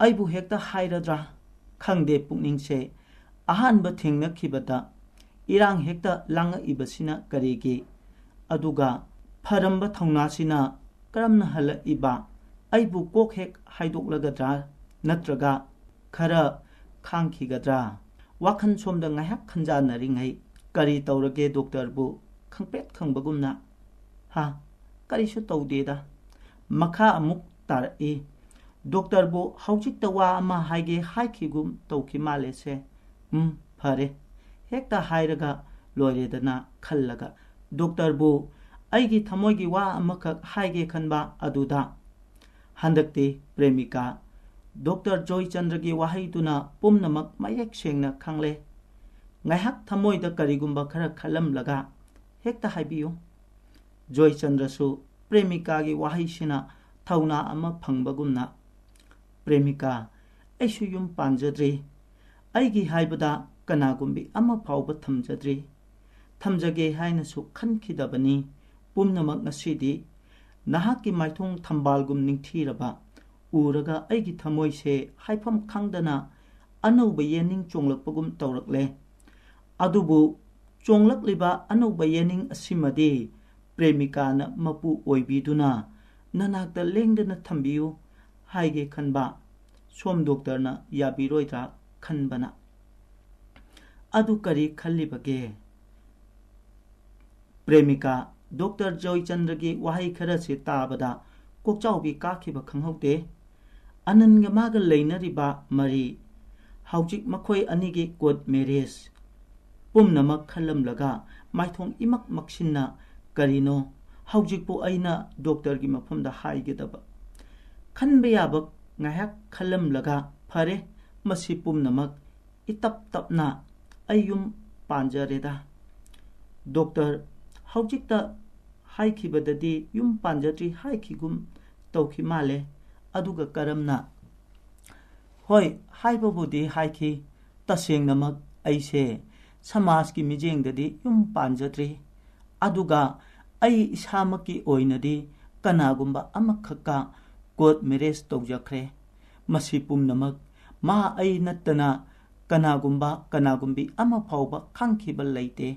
ꯑꯩꯕꯨ ꯍꯦꯛꯇ ꯍꯥꯏꯔꯗ꯭ꯔꯥ ꯈꯪꯗꯦ ꯄꯨꯛꯅꯤꯡꯁꯦ ꯑꯍꯥꯟꯕ ꯊꯦꯡꯅꯈꯤꯕꯗ ꯏꯔꯥꯡ ꯍꯦꯛꯇ ꯂꯥꯡꯉꯛꯏꯕꯁꯤꯅ ꯀꯔꯤꯒꯤ ꯑꯗꯨꯒ ꯐꯔꯝꯕ ꯊꯧꯅꯥꯁꯤꯅ ꯀꯔꯝꯅ ꯍꯜꯂꯛꯏꯕ ꯑꯩꯕꯨ ꯀꯣꯛ ꯍꯦꯛ ꯍꯥꯏꯗꯣꯛꯂꯒꯗ꯭ꯔꯥ ꯅꯠꯇ꯭ꯔꯒ ꯈꯔ ꯈꯥꯡꯈꯤꯒꯗ꯭ꯔꯥ ꯋꯥꯈꯜ ꯁꯣꯝꯗ ꯉꯥꯏꯍꯥꯛ ꯈꯟꯖꯥꯟꯅꯔꯤꯉꯩ ꯀꯔꯤ ꯇꯧꯔꯒꯦ ꯗꯣꯛꯇꯔꯕꯨ ꯈꯪꯄ꯭ꯔꯦꯛ ꯈꯪꯕꯒꯨꯝꯅ ꯀꯔꯤꯁꯨ ꯇꯧꯗꯦꯗ ꯃꯈꯥ ꯑꯃꯨꯛ ꯇꯥꯔꯛꯏ ꯗꯣꯛꯇꯔꯕꯨ ꯍꯧꯖꯤꯛꯇ ꯋꯥ ꯑꯃ ꯍꯥꯏꯒꯦ ꯍꯥꯏꯈꯤꯒꯨꯝ ꯇꯧꯈꯤ ꯃꯥꯜꯂꯦꯁꯦ ꯐꯔꯦ ꯍꯦꯛꯇ ꯍꯥꯏꯔꯒ ꯂꯣꯏꯔꯦꯗꯅ ꯈꯜꯂꯒ ꯗꯣꯛꯇꯔꯕꯨ ꯑꯩꯒꯤ ꯊꯃꯣꯏꯒꯤ ꯋꯥ ꯑꯃꯈꯛ ꯍꯥꯏꯒꯦ ꯈꯟꯕ ꯑꯗꯨꯗ ꯍꯟꯗꯛꯇꯤ ꯄ꯭ꯔꯦꯃꯤꯀꯥ ꯗꯣꯛꯇꯔ ꯖꯣꯏꯆꯟꯗ꯭ꯔꯒꯤ ꯋꯥꯍꯩꯗꯨꯅ ꯄꯨꯝꯅꯃꯛ ꯃꯌꯦꯛ ꯁꯦꯡꯅ ꯈꯪꯂꯦ ꯉꯥꯏꯍꯥꯛ ꯊꯃꯣꯏꯗ ꯀꯔꯤꯒꯨꯝꯕ ꯈꯔ ꯈꯜꯂꯝꯂꯒ ꯍꯦꯛꯇ ꯍꯥꯏꯕꯤꯌꯨ ꯖꯣꯏꯆꯟꯗ꯭ꯔꯁꯨ ꯄ꯭ꯔꯦꯃꯤꯀꯥꯒꯤ ꯋꯥꯍꯩꯁꯤꯅ ꯊꯧꯅꯥ ꯑꯃ ꯐꯪꯕꯒꯨꯝꯅ ꯄ꯭ꯔꯦꯃꯤꯀꯥ ꯑꯩꯁꯨ ꯌꯨꯝ ꯄꯥꯟꯖꯗ꯭ꯔꯤ ꯑꯩꯒꯤ ꯍꯥꯏꯕꯗ ꯀꯅꯥꯒꯨꯝꯕꯤ ꯑꯃ ꯐꯥꯎꯕ ꯊꯝꯖꯒꯦ ꯍꯥꯏꯅꯁꯨ ꯈꯟꯈꯤꯗꯕꯅꯤ ꯄꯨꯝꯅꯃꯛ ꯉꯁꯤꯗꯤ ꯅꯍꯥꯛꯀꯤ ꯃꯥꯏꯊꯣꯡ ꯊꯝꯕꯥꯜꯒꯨꯝ ꯅꯤꯡꯊꯤꯔꯕ ꯎꯔꯒ ꯑꯩꯒꯤ ꯊꯃꯣꯏꯁꯦ ꯍꯥꯏꯐꯝ ꯈꯪꯗꯅ ꯑꯅꯧꯕ ꯌꯦꯅꯤꯡ ꯆꯣꯡꯂꯛꯄꯒꯨꯝ ꯇꯧꯔꯛꯂꯦ ꯑꯗꯨꯕꯨ ꯆꯣꯡꯂꯛꯂꯤꯕ ꯑꯅꯧꯕ ꯌꯦꯅꯤꯡ ꯑꯁꯤꯃꯗꯤ ꯄ꯭ꯔꯦꯃꯤꯀꯥꯅ ꯃꯄꯨ ꯑꯣꯏꯕꯤꯗꯨꯅ ꯅꯅꯥꯛꯇ ꯂꯦꯡꯗꯅ ꯊꯝꯕꯤꯌꯨ ꯍꯥꯏꯒꯦ ꯈꯟꯕ ꯁꯣꯝ ꯗꯣꯛꯇꯔꯅ ꯌꯥꯕꯤꯔꯣꯏꯗ꯭ꯔꯥ ꯈꯟꯕꯅ ꯑꯗꯨ ꯀꯔꯤ ꯈꯜꯂꯤꯕꯒꯦ ꯄ꯭ꯔꯦꯃꯤꯀꯥ ꯗꯣꯛꯇꯔ ꯖꯣꯏꯆꯟꯗ꯭ꯔꯒꯤ ꯋꯥꯍꯩ ꯈꯔꯁꯤ ꯇꯥꯕꯗ ꯀꯣꯛꯆꯥꯎꯕꯤ ꯀꯥꯈꯤꯕ ꯈꯪꯍꯧꯗꯦ ꯑꯅꯟꯒ ꯃꯥꯒ ꯂꯩꯅꯔꯤꯕ ꯃꯔꯤ ꯍꯧꯖꯤꯛ ꯃꯈꯣꯏ ꯑꯅꯤꯒꯤ ꯀꯣꯔꯠ ꯃꯦꯔꯦꯖ ꯄꯨꯝꯅꯃꯛ ꯈꯜꯂꯝꯂꯒ ꯃꯥꯏꯊꯣꯡ ꯏꯃꯛ ꯃꯛꯁꯤꯟꯅ ꯀꯔꯤꯅꯣ ꯍꯧꯖꯤꯛꯄꯨ ꯑꯩꯅ ꯗꯣꯛꯇꯔꯒꯤ ꯃꯐꯝꯗ ꯍꯥꯏꯒꯗꯕ ꯈꯟꯕ ꯌꯥꯕ ꯉꯥꯏꯍꯥꯛ ꯈꯜꯂꯝꯂꯒ ꯐꯔꯦ ꯃꯁꯤ ꯄꯨꯝꯅꯃꯛ ꯏꯇꯞ ꯇꯞꯅ ꯑꯩ ꯌꯨꯝ ꯄꯥꯟꯖꯔꯦꯗ ꯗꯣꯛꯇꯔ ꯍꯧꯖꯤꯛꯇ ꯍꯥꯏꯈꯤꯕꯗꯗꯤ ꯌꯨꯝ ꯄꯥꯟꯖꯗ꯭ꯔꯤ ꯍꯥꯏꯈꯤꯒꯨꯝ ꯇꯧꯈꯤ ꯃꯥꯜꯂꯦ ꯑꯗꯨꯒ ꯀꯔꯝꯅ ꯍꯣꯏ ꯍꯥꯏꯕꯕꯨꯗꯤ ꯍꯥꯏꯈꯤ ꯇꯁꯦꯡꯅꯃꯛ ꯑꯩꯁꯦ ꯁꯃꯥꯖꯀꯤ ꯃꯤꯠꯌꯦꯡꯗꯗꯤ ꯌꯨꯝ ꯄꯥꯟꯖꯗ꯭ꯔꯤ ꯑꯗꯨꯒ ꯑꯩ ꯏꯁꯥꯃꯛꯀꯤ ꯑꯣꯏꯅꯗꯤ ꯀꯅꯥꯒꯨꯝꯕ ꯑꯃꯈꯛꯀ ꯀꯣꯔꯠ ꯃꯦꯔꯦꯖ ꯇꯧꯖꯈ꯭ꯔꯦ ꯃꯁꯤ ꯄꯨꯝꯅꯃꯛ ꯃꯥ ꯑꯩ ꯅꯠꯇꯅ ꯀꯅꯥꯒꯨꯝꯕꯤ ꯑꯃ ꯐꯥꯎꯕ ꯈꯪꯈꯤꯕ ꯂꯩꯇꯦ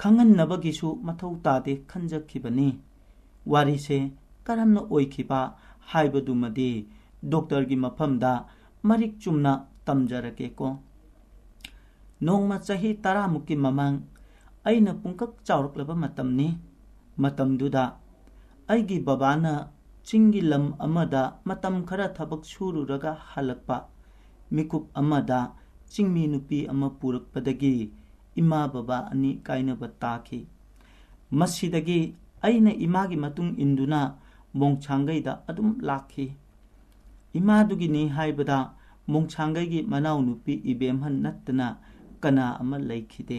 ꯈꯪꯍꯟꯅꯕꯒꯤꯁꯨ ꯃꯊꯧ ꯇꯥꯗꯦ ꯈꯟꯖꯈꯤꯕꯅꯤ ꯋꯥꯔꯤꯁꯦ ꯀꯔꯝꯅ ꯑꯣꯏꯈꯤꯕ ꯍꯥꯏꯕꯗꯨꯃꯗꯤ ꯗꯣꯛꯇꯔꯒꯤ ꯃꯐꯝꯗ ꯃꯔꯤꯛ ꯆꯨꯝꯅ ꯇꯝꯖꯔꯒꯦꯀꯣ ꯅꯣꯡꯃ ꯆꯍꯤ 10ꯃꯨꯛꯀꯤ ꯃꯃꯥꯡ ꯑꯩꯅ ꯄꯨꯡꯀꯛ ꯆꯥꯎꯔꯛꯂꯕ ꯃꯇꯝꯅꯤ ꯃꯇꯝꯗꯨꯗ ꯑꯩꯒꯤ ꯕꯕꯥꯅ ꯆꯤꯡꯒꯤ ꯂꯝ ꯑꯃꯗ ꯃꯇꯝ ꯈꯔ ꯊꯕꯛ ꯁꯨꯔꯨꯔꯒ ꯍꯜꯂꯛꯄ ꯃꯤꯀꯨꯞ ꯑꯃꯗ ꯆꯤꯡꯃꯤ ꯅꯨꯄꯤ ꯑꯃ ꯄꯨꯔꯛꯄꯗꯒꯤ ꯏꯃꯥ ꯕꯕꯥ ꯑꯅꯤ ꯀꯥꯏꯅꯕ ꯇꯥꯈꯤ ꯃꯁꯤꯗꯒꯤ ꯑꯩꯅ ꯏꯃꯥꯒꯤ ꯃꯇꯨꯡ ꯏꯟꯗꯨꯅ ꯃꯣꯡꯁꯥꯡꯒꯩꯗ ꯑꯗꯨꯝ ꯂꯥꯛꯈꯤ ꯏꯃꯥꯗꯨꯒꯤꯅꯤ ꯍꯥꯏꯕꯗ ꯃꯣꯡꯁꯥꯡꯒꯩꯒꯤ ꯃꯅꯥꯎꯅꯨꯄꯤ ꯏꯕꯦꯝꯍꯟ ꯅꯠꯇꯅ ꯀꯅꯥ ꯑꯃ ꯂꯩꯈꯤꯗꯦ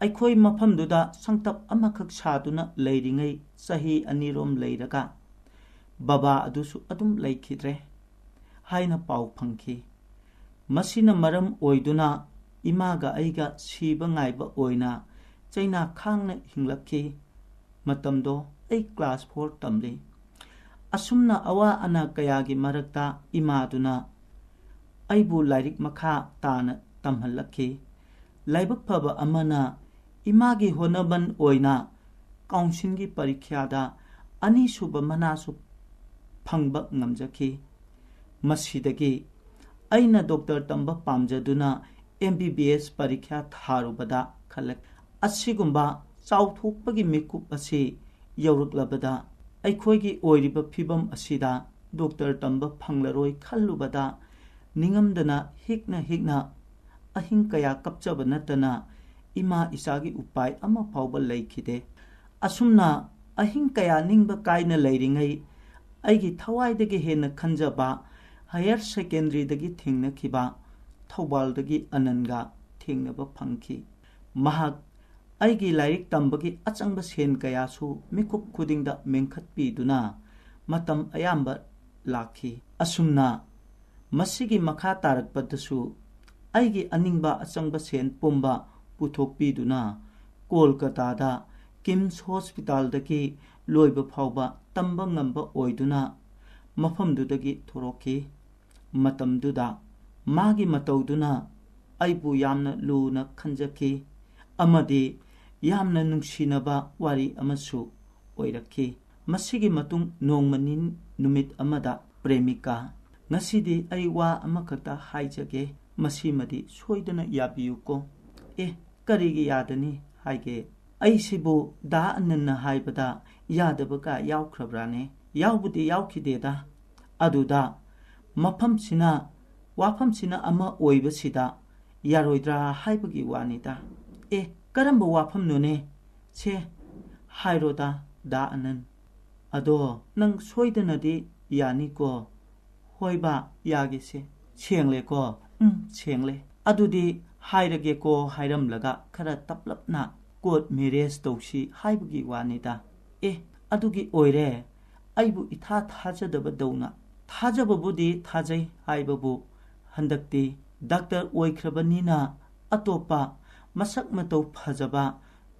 ꯑꯩꯈꯣꯏ ꯃꯐꯝꯗꯨꯗ ꯁꯪꯇꯞ ꯑꯃꯈꯛ ꯁꯥꯗꯨꯅ ꯂꯩꯔꯤꯉꯩ ꯆꯍꯤ 2 ꯂꯩꯔꯒ ꯕꯕꯥ ꯑꯗꯨꯁꯨ ꯑꯗꯨꯝ ꯂꯩꯈꯤꯗ꯭ꯔꯦ ꯍꯥꯏꯅ ꯄꯥꯎ ꯐꯪꯈꯤ ꯃꯁꯤꯅ ꯃꯔꯝ ꯑꯣꯏꯗꯨꯅ ꯏꯃꯥꯒ ꯑꯩꯒ ꯁꯤꯕ ꯉꯥꯏꯕ ꯑꯣꯏꯅ ꯆꯩꯅꯥ ꯈꯥꯡꯅ ꯍꯤꯡꯂꯛꯈꯤ ꯃꯇꯝꯗꯣ ꯑꯩ ꯀ꯭ꯂꯥꯁ 4 ꯇꯝꯂꯤ ꯑꯁꯨꯝꯅ ꯑꯋꯥ ꯑꯅꯥ ꯀꯌꯥꯒꯤ ꯃꯔꯛꯇ ꯏꯃꯥꯗꯨꯅ ꯑꯩꯕꯨ ꯂꯥꯏꯔꯤꯛ ꯃꯈꯥ ꯇꯥꯅ ꯇꯝꯍꯜꯂꯛꯈꯤ ꯂꯥꯏꯕꯛ ꯐꯕ ꯑꯃꯅ ꯏꯃꯥꯒꯤ ꯍꯣꯠꯅꯕꯟ ꯑꯣꯏꯅ ꯀꯥꯎꯟꯁꯤꯜꯒꯤ ꯄꯔꯤꯈ꯭ꯌꯥꯗ 2ꯁꯨꯕ ꯃꯅꯥꯁꯨ ꯐꯪꯕ ꯉꯝꯖꯈꯤ ꯃꯁꯤꯗꯒꯤ ꯑꯩꯅ ꯗꯣꯛꯇꯔ ꯇꯝꯕ ꯄꯥꯝꯖꯗꯨꯅ MBBS ꯄꯔꯤꯈ꯭ꯌꯥ ꯊꯥꯔꯨꯕꯗ ꯈꯜꯂꯛ ꯑꯁꯤꯒꯨꯝꯕ ꯆꯥꯎꯊꯣꯛꯄꯒꯤ ꯃꯤꯀꯨꯞ ꯑꯁꯤ ꯌꯧꯔꯛꯂꯕꯗ ꯑꯩꯈꯣꯏꯒꯤ ꯑꯣꯏꯔꯤꯕ ꯐꯤꯕꯝ ꯑꯁꯤꯗ ꯗꯣꯛꯇꯔ ꯇꯝꯕ ꯐꯪꯂꯔꯣꯏ ꯈꯜꯂꯨꯕꯗ ꯅꯤꯡꯉꯝꯗꯅ ꯍꯤꯛꯅ ꯑꯍꯤꯡ ꯀꯌꯥ ꯀꯞꯆꯕ ꯅꯠꯇꯅ ꯏꯃꯥ ꯏꯆꯥꯒꯤ ꯎꯄꯥꯏ ꯑꯃ ꯐꯥꯎꯕ ꯂꯩꯈꯤꯗꯦ ꯑꯁꯨꯝꯅ ꯑꯍꯤꯡ ꯀꯌꯥ ꯅꯤꯡꯕ ꯀꯥꯏꯅ ꯂꯩꯔꯤꯉꯩ ꯑꯩꯒꯤ ꯊꯋꯥꯏꯗꯒꯤ ꯍꯦꯟꯅ ꯈꯟꯖꯕ ꯍꯥꯌꯔ ꯁꯦꯀꯦꯟꯗꯔꯤꯗꯒꯤ ꯊꯦꯡꯅꯈꯤꯕ ꯊꯧꯕꯥꯜꯗꯒꯤ ꯑꯅꯟꯒ ꯊꯦꯡꯅꯕ ꯐꯪꯈꯤ ꯃꯍꯥꯛ ꯑꯩꯒꯤ ꯂꯥꯏꯔꯤꯛ ꯇꯝꯕꯒꯤ ꯑꯆꯪꯕ ꯁꯦꯟ ꯀꯌꯥꯁꯨ ꯃꯤꯀꯨꯞ ꯈꯨꯗꯤꯡꯗ ꯃꯦꯟꯈꯠꯄꯤꯗꯨꯅ ꯃꯇꯝ ꯑꯌꯥꯝꯕ ꯂꯥꯛꯈꯤ꯫ ꯑꯁꯨꯝꯅ ꯃꯁꯤꯒꯤ ꯃꯈꯥ ꯇꯥꯔꯛꯄꯗꯁꯨ ꯑꯩꯒꯤ ꯑꯅꯤꯡꯕ ꯑꯆꯪꯕ ꯁꯦꯟ ꯄꯨꯝꯕ ꯄꯨꯊꯣꯛꯄꯤꯗꯨꯅ ꯀꯣꯜꯀꯇꯥꯗ ꯀꯤꯝꯁ ꯍꯣꯁꯄꯤꯇꯥꯜꯗꯒꯤ ꯂꯣꯏꯕ ꯐꯥꯎꯕ ꯇꯝꯕ ꯉꯝꯕ ꯑꯣꯏꯗꯨꯅ ꯃꯐꯝꯗꯨꯗꯒꯤ ꯊꯣꯔꯛꯈꯤ꯫ ꯃꯇꯝꯗꯨꯗ ꯃꯥꯒꯤ ꯃꯇꯧꯗꯨꯅ ꯑꯩꯕꯨ ꯌꯥꯝꯅ ꯂꯨꯅ ꯈꯟꯖꯈꯤ ꯑꯃꯗꯤ ꯌꯥꯝꯅ ꯅꯨꯡꯁꯤꯅꯕ ꯋꯥꯔꯤ ꯑꯃꯁꯨ ꯑꯣꯏꯔꯛꯈꯤ꯫ ꯃꯁꯤꯒꯤ ꯃꯇꯨꯡ ꯅꯣꯡꯃ ꯅꯨꯃꯤꯠ ꯑꯃꯗ ꯄ꯭ꯔꯦꯃꯤꯀꯥ, ꯉꯁꯤꯗꯤ ꯑꯩ ꯋꯥ ꯑꯃꯈꯛꯇ ꯍꯥꯏꯖꯒꯦ, ꯃꯁꯤꯃꯗꯤ ꯁꯣꯏꯗꯅ ꯌꯥꯕꯤꯌꯨꯀꯣ꯫ ꯀꯔꯤꯒꯤ ꯌꯥꯗꯅꯤ ꯍꯥꯏꯒꯦ? ꯑꯩꯁꯤꯕꯨ ꯗꯥ ꯑꯅꯟꯅ ꯍꯥꯏꯕꯗ ꯌꯥꯗꯕꯒ ꯌꯥꯎꯈ꯭ꯔꯕ꯭ꯔꯥꯅꯦ? ꯌꯥꯎꯕꯨꯗꯤ ꯌꯥꯎꯈꯤꯗꯦꯗ꯫ ꯑꯗꯨꯗ ꯋꯥꯐꯝꯁꯤꯅ ꯑꯃ ꯑꯣꯏꯕꯁꯤꯗ ꯌꯥꯔꯣꯏꯗ꯭ꯔꯥ ꯍꯥꯏꯕꯒꯤ ꯋꯥꯅꯤꯗ꯫ ꯀꯔꯝꯕ ꯋꯥꯐꯝꯅꯣꯅꯦ? ꯁꯦ ꯍꯥꯏꯔꯣꯗ ꯗꯥ ꯑꯅꯟ꯫ ꯑꯗꯣ ꯅꯪ ꯁꯣꯏꯗꯅꯗꯤ ꯌꯥꯅꯤꯀꯣ? ꯍꯣꯏꯕ ꯌꯥꯒꯦꯁꯦ꯫ ꯁꯦꯡꯂꯦꯀꯣ? ꯁꯦꯡꯂꯦ꯫ ꯑꯗꯨꯗꯤ ꯍꯥꯏꯔꯒꯦꯀꯣ ꯍꯥꯏꯔꯝꯂꯒ ꯈꯔ ꯇꯞꯂꯞꯅ ꯀꯣꯔꯠ ꯃꯦꯔꯦꯖ ꯇꯧꯁꯤ ꯍꯥꯏꯕꯒꯤ ꯋꯥꯅꯤꯗ꯫ ꯑꯗꯨꯒꯤ ꯑꯣꯏꯔꯦ? ꯑꯩꯕꯨ ꯏꯊꯥ ꯊꯥꯖꯗꯕꯗꯧꯅ꯫ ꯊꯥꯖꯕꯕꯨꯗꯤ ꯊꯥꯖꯩ ꯍꯥꯏꯕꯕꯨ ꯍꯟꯗꯛꯇꯤ ꯗꯥꯛꯇꯔ ꯑꯣꯏꯈ꯭ꯔꯕꯅꯤꯅ ꯑꯇꯣꯞꯄ ꯃꯁꯛ ꯃꯇꯧ ꯐꯖꯕ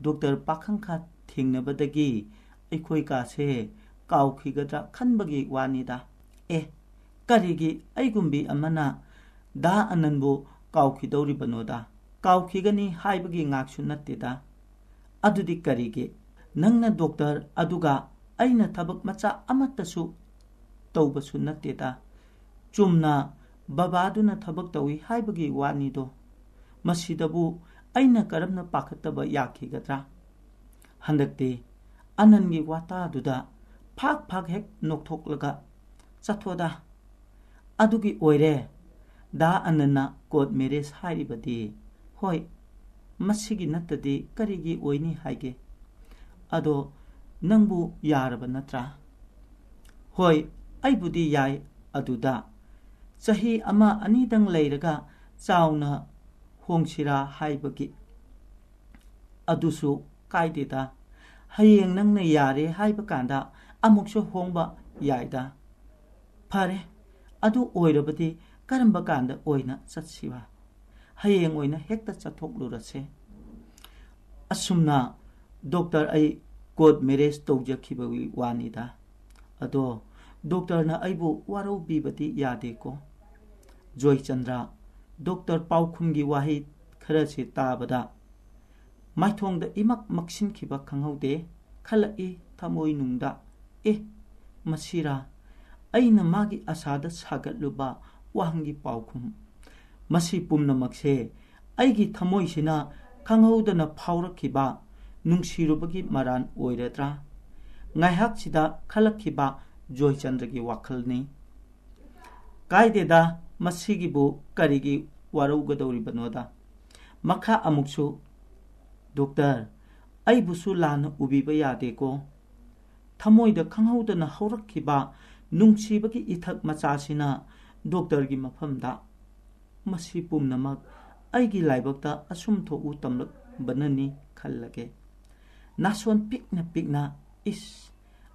ꯗꯣꯛꯇꯔ ꯄꯥꯈꯪꯈꯥ ꯊꯦꯡꯅꯕꯗꯒꯤ ꯑꯩꯈꯣꯏ ꯀꯥꯁꯦ ꯀꯥꯎꯈꯤꯒꯗ꯭ꯔꯥ ꯈꯟꯕꯒꯤ ꯋꯥꯅꯤꯗ꯫ ꯀꯔꯤꯒꯤ ꯑꯩꯒꯨꯝꯕꯤ ꯑꯃꯅ ꯗꯥ ꯑꯅꯟꯕꯨ ꯀꯥꯎꯈꯤꯗꯧꯔꯤꯕꯅꯣꯗ? ꯀꯥꯎꯈꯤꯒꯅꯤ ꯍꯥꯏꯕꯒꯤ ꯉꯥꯛꯁꯨ ꯅꯠꯇꯦꯗ꯫ ꯑꯗꯨꯗꯤ ꯀꯔꯤꯒꯤ? ꯅꯪꯅ ꯗꯣꯛꯇꯔ ꯑꯗꯨꯒ ꯑꯩꯅ ꯊꯕꯛ ꯃꯆꯥ ꯑꯃꯠꯇꯁꯨ ꯇꯧꯕꯁꯨ ꯅꯠꯇꯦꯗ꯫ ꯆꯨꯝꯅ ꯕꯕꯥꯗꯨꯅ ꯊꯕꯛ ꯇꯧꯏ ꯍꯥꯏꯕꯒꯤ ꯋꯥꯅꯤꯗꯣ꯫ ꯃꯁꯤꯗꯕꯨ ꯑꯩꯅ ꯀꯔꯝꯅ ꯄꯥꯈꯠꯇꯕ ꯌꯥꯈꯤꯒꯗ꯭ꯔꯥ? ꯍꯟꯗꯛꯇꯤ ꯑꯅꯟꯒꯤ ꯋꯥꯇꯥꯗꯨꯗ ꯐꯥꯛ ꯍꯦꯛ ꯅꯣꯛꯊꯣꯛꯂꯒ ꯆꯠꯊꯣꯗ꯫ ꯑꯗꯨꯒꯤ ꯑꯣꯏꯔꯦ ꯗꯥ ꯑꯅꯟꯅ ꯀꯣꯔꯠ ꯃꯦꯔꯦꯖ ꯍꯥꯏꯔꯤꯕꯗꯤ꯫ ꯍꯣꯏ, ꯃꯁꯤꯒꯤ ꯅꯠꯇꯗꯤ ꯀꯔꯤꯒꯤ ꯑꯣꯏꯅꯤ ꯍꯥꯏꯒꯦ? ꯑꯗꯣ ꯅꯪꯕꯨ ꯌꯥꯔꯕ ꯅꯠꯇ꯭ꯔꯥ? ꯍꯣꯏ, ꯑꯩꯕꯨꯗꯤ ꯌꯥꯏ꯫ ꯑꯗꯨꯗ ꯆꯍꯤ 1-2ꯗꯪ ꯂꯩꯔꯒ ꯆꯥꯎꯅ ꯍꯣꯡꯁꯤꯔꯥ ꯍꯥꯏꯕꯒꯤ꯫ ꯑꯗꯨꯁꯨ ꯀꯥꯏꯗꯦꯗ꯫ ꯍꯌꯦꯡ ꯅꯪꯅ ꯌꯥꯔꯦ ꯍꯥꯏꯕ ꯀꯥꯟꯗ ꯑꯃꯨꯛꯁꯨ ꯍꯣꯡꯕ ꯌꯥꯏꯗ꯫ ꯐꯔꯦ, ꯑꯗꯨ ꯑꯣꯏꯔꯕꯗꯤ ꯀꯔꯝꯕ ꯀꯥꯟꯗ ꯑꯣꯏꯅ ꯆꯠꯁꯤꯕ? ꯍꯌꯦꯡ ꯑꯣꯏꯅ ꯍꯦꯛꯇ ꯆꯠꯊꯣꯛꯂꯨꯔꯁꯦ꯫ ꯑꯁꯨꯝꯅ ꯗꯣꯛꯇꯔ ꯑꯩ ꯀꯣꯔꯠ ꯃꯦꯔꯦꯖ ꯇꯧꯖꯈꯤꯕꯒꯤ ꯋꯥꯅꯤꯗ꯫ ꯑꯗꯣ ꯗꯣꯛꯇꯔꯅ ꯑꯩꯕꯨ ꯋꯥꯔꯧꯕꯤꯕꯗꯤ ꯌꯥꯗꯦꯀꯣ? ꯖꯣꯏꯆꯟꯗ꯭ꯔ, ꯗꯣꯛꯇꯔ ꯄꯥꯎꯈꯨꯝꯒꯤ ꯋꯥꯍꯩ ꯈꯔꯁꯤ ꯇꯥꯕꯗ ꯃꯥꯏꯊꯣꯡꯗ ꯏꯃꯛ ꯃꯛꯁꯤꯟꯈꯤꯕ ꯈꯪꯍꯧꯗꯦ꯫ ꯈꯜꯂꯛꯏ ꯊꯃꯣꯏꯅꯨꯡꯗ, ꯃꯁꯤꯔꯥ ꯑꯩꯅ ꯃꯥꯒꯤ ꯑꯁꯥꯗ ꯁꯥꯒꯠꯂꯨꯕ ꯋꯥꯍꯪꯒꯤ ꯄꯥꯎꯈꯨꯝ? ꯃꯁꯤ ꯄꯨꯝꯅꯃꯛꯁꯦ ꯑꯩꯒꯤ ꯊꯃꯣꯏꯁꯤꯅ ꯈꯪꯍꯧꯗꯅ ꯐꯥꯎꯔꯛꯈꯤꯕ ꯅꯨꯡꯁꯤꯔꯨꯕꯒꯤ ꯃꯔꯥꯟ ꯑꯣꯏꯔꯗ꯭ꯔꯥ? ꯉꯥꯏꯍꯥꯛꯁꯤꯗ ꯈꯜꯂꯛꯈꯤꯕ ꯖꯣꯏꯆꯟꯗ꯭ꯔꯒꯤ ꯋꯥꯈꯜꯅꯤ꯫ ꯀꯥꯏꯗꯦꯗ, ꯃꯁꯤꯒꯤꯕꯨ ꯀꯔꯤꯒꯤ ꯋꯥꯔꯧꯒꯗꯧꯔꯤꯕꯅꯣꯗ? ꯃꯈꯥ ꯑꯃꯨꯛꯁꯨ, ꯗꯣꯛꯇꯔ, ꯑꯩꯕꯨꯁꯨ ꯂꯥꯟꯅ ꯎꯕꯤꯕ ꯌꯥꯗꯦꯀꯣ? ꯊꯃꯣꯏꯗ ꯈꯪꯍꯧꯗꯅ ꯍꯧꯔꯛꯈꯤꯕ ꯅꯨꯡꯁꯤꯕꯒꯤ ꯏꯊꯛ ꯃꯆꯥꯁꯤꯅ ꯗꯣꯛꯇꯔꯒꯤ ꯃꯐꯝꯗ꯫ ꯃꯁꯤ ꯄꯨꯝꯅꯃꯛ ꯑꯩꯒꯤ ꯂꯥꯏꯕꯛꯇ ꯑꯁꯨꯝ ꯊꯣꯛꯎ ꯇꯝꯂꯛꯕꯅꯅꯤ ꯈꯜꯂꯒꯦ꯫ ꯅꯥꯁꯣꯟ ꯄꯤꯛꯅ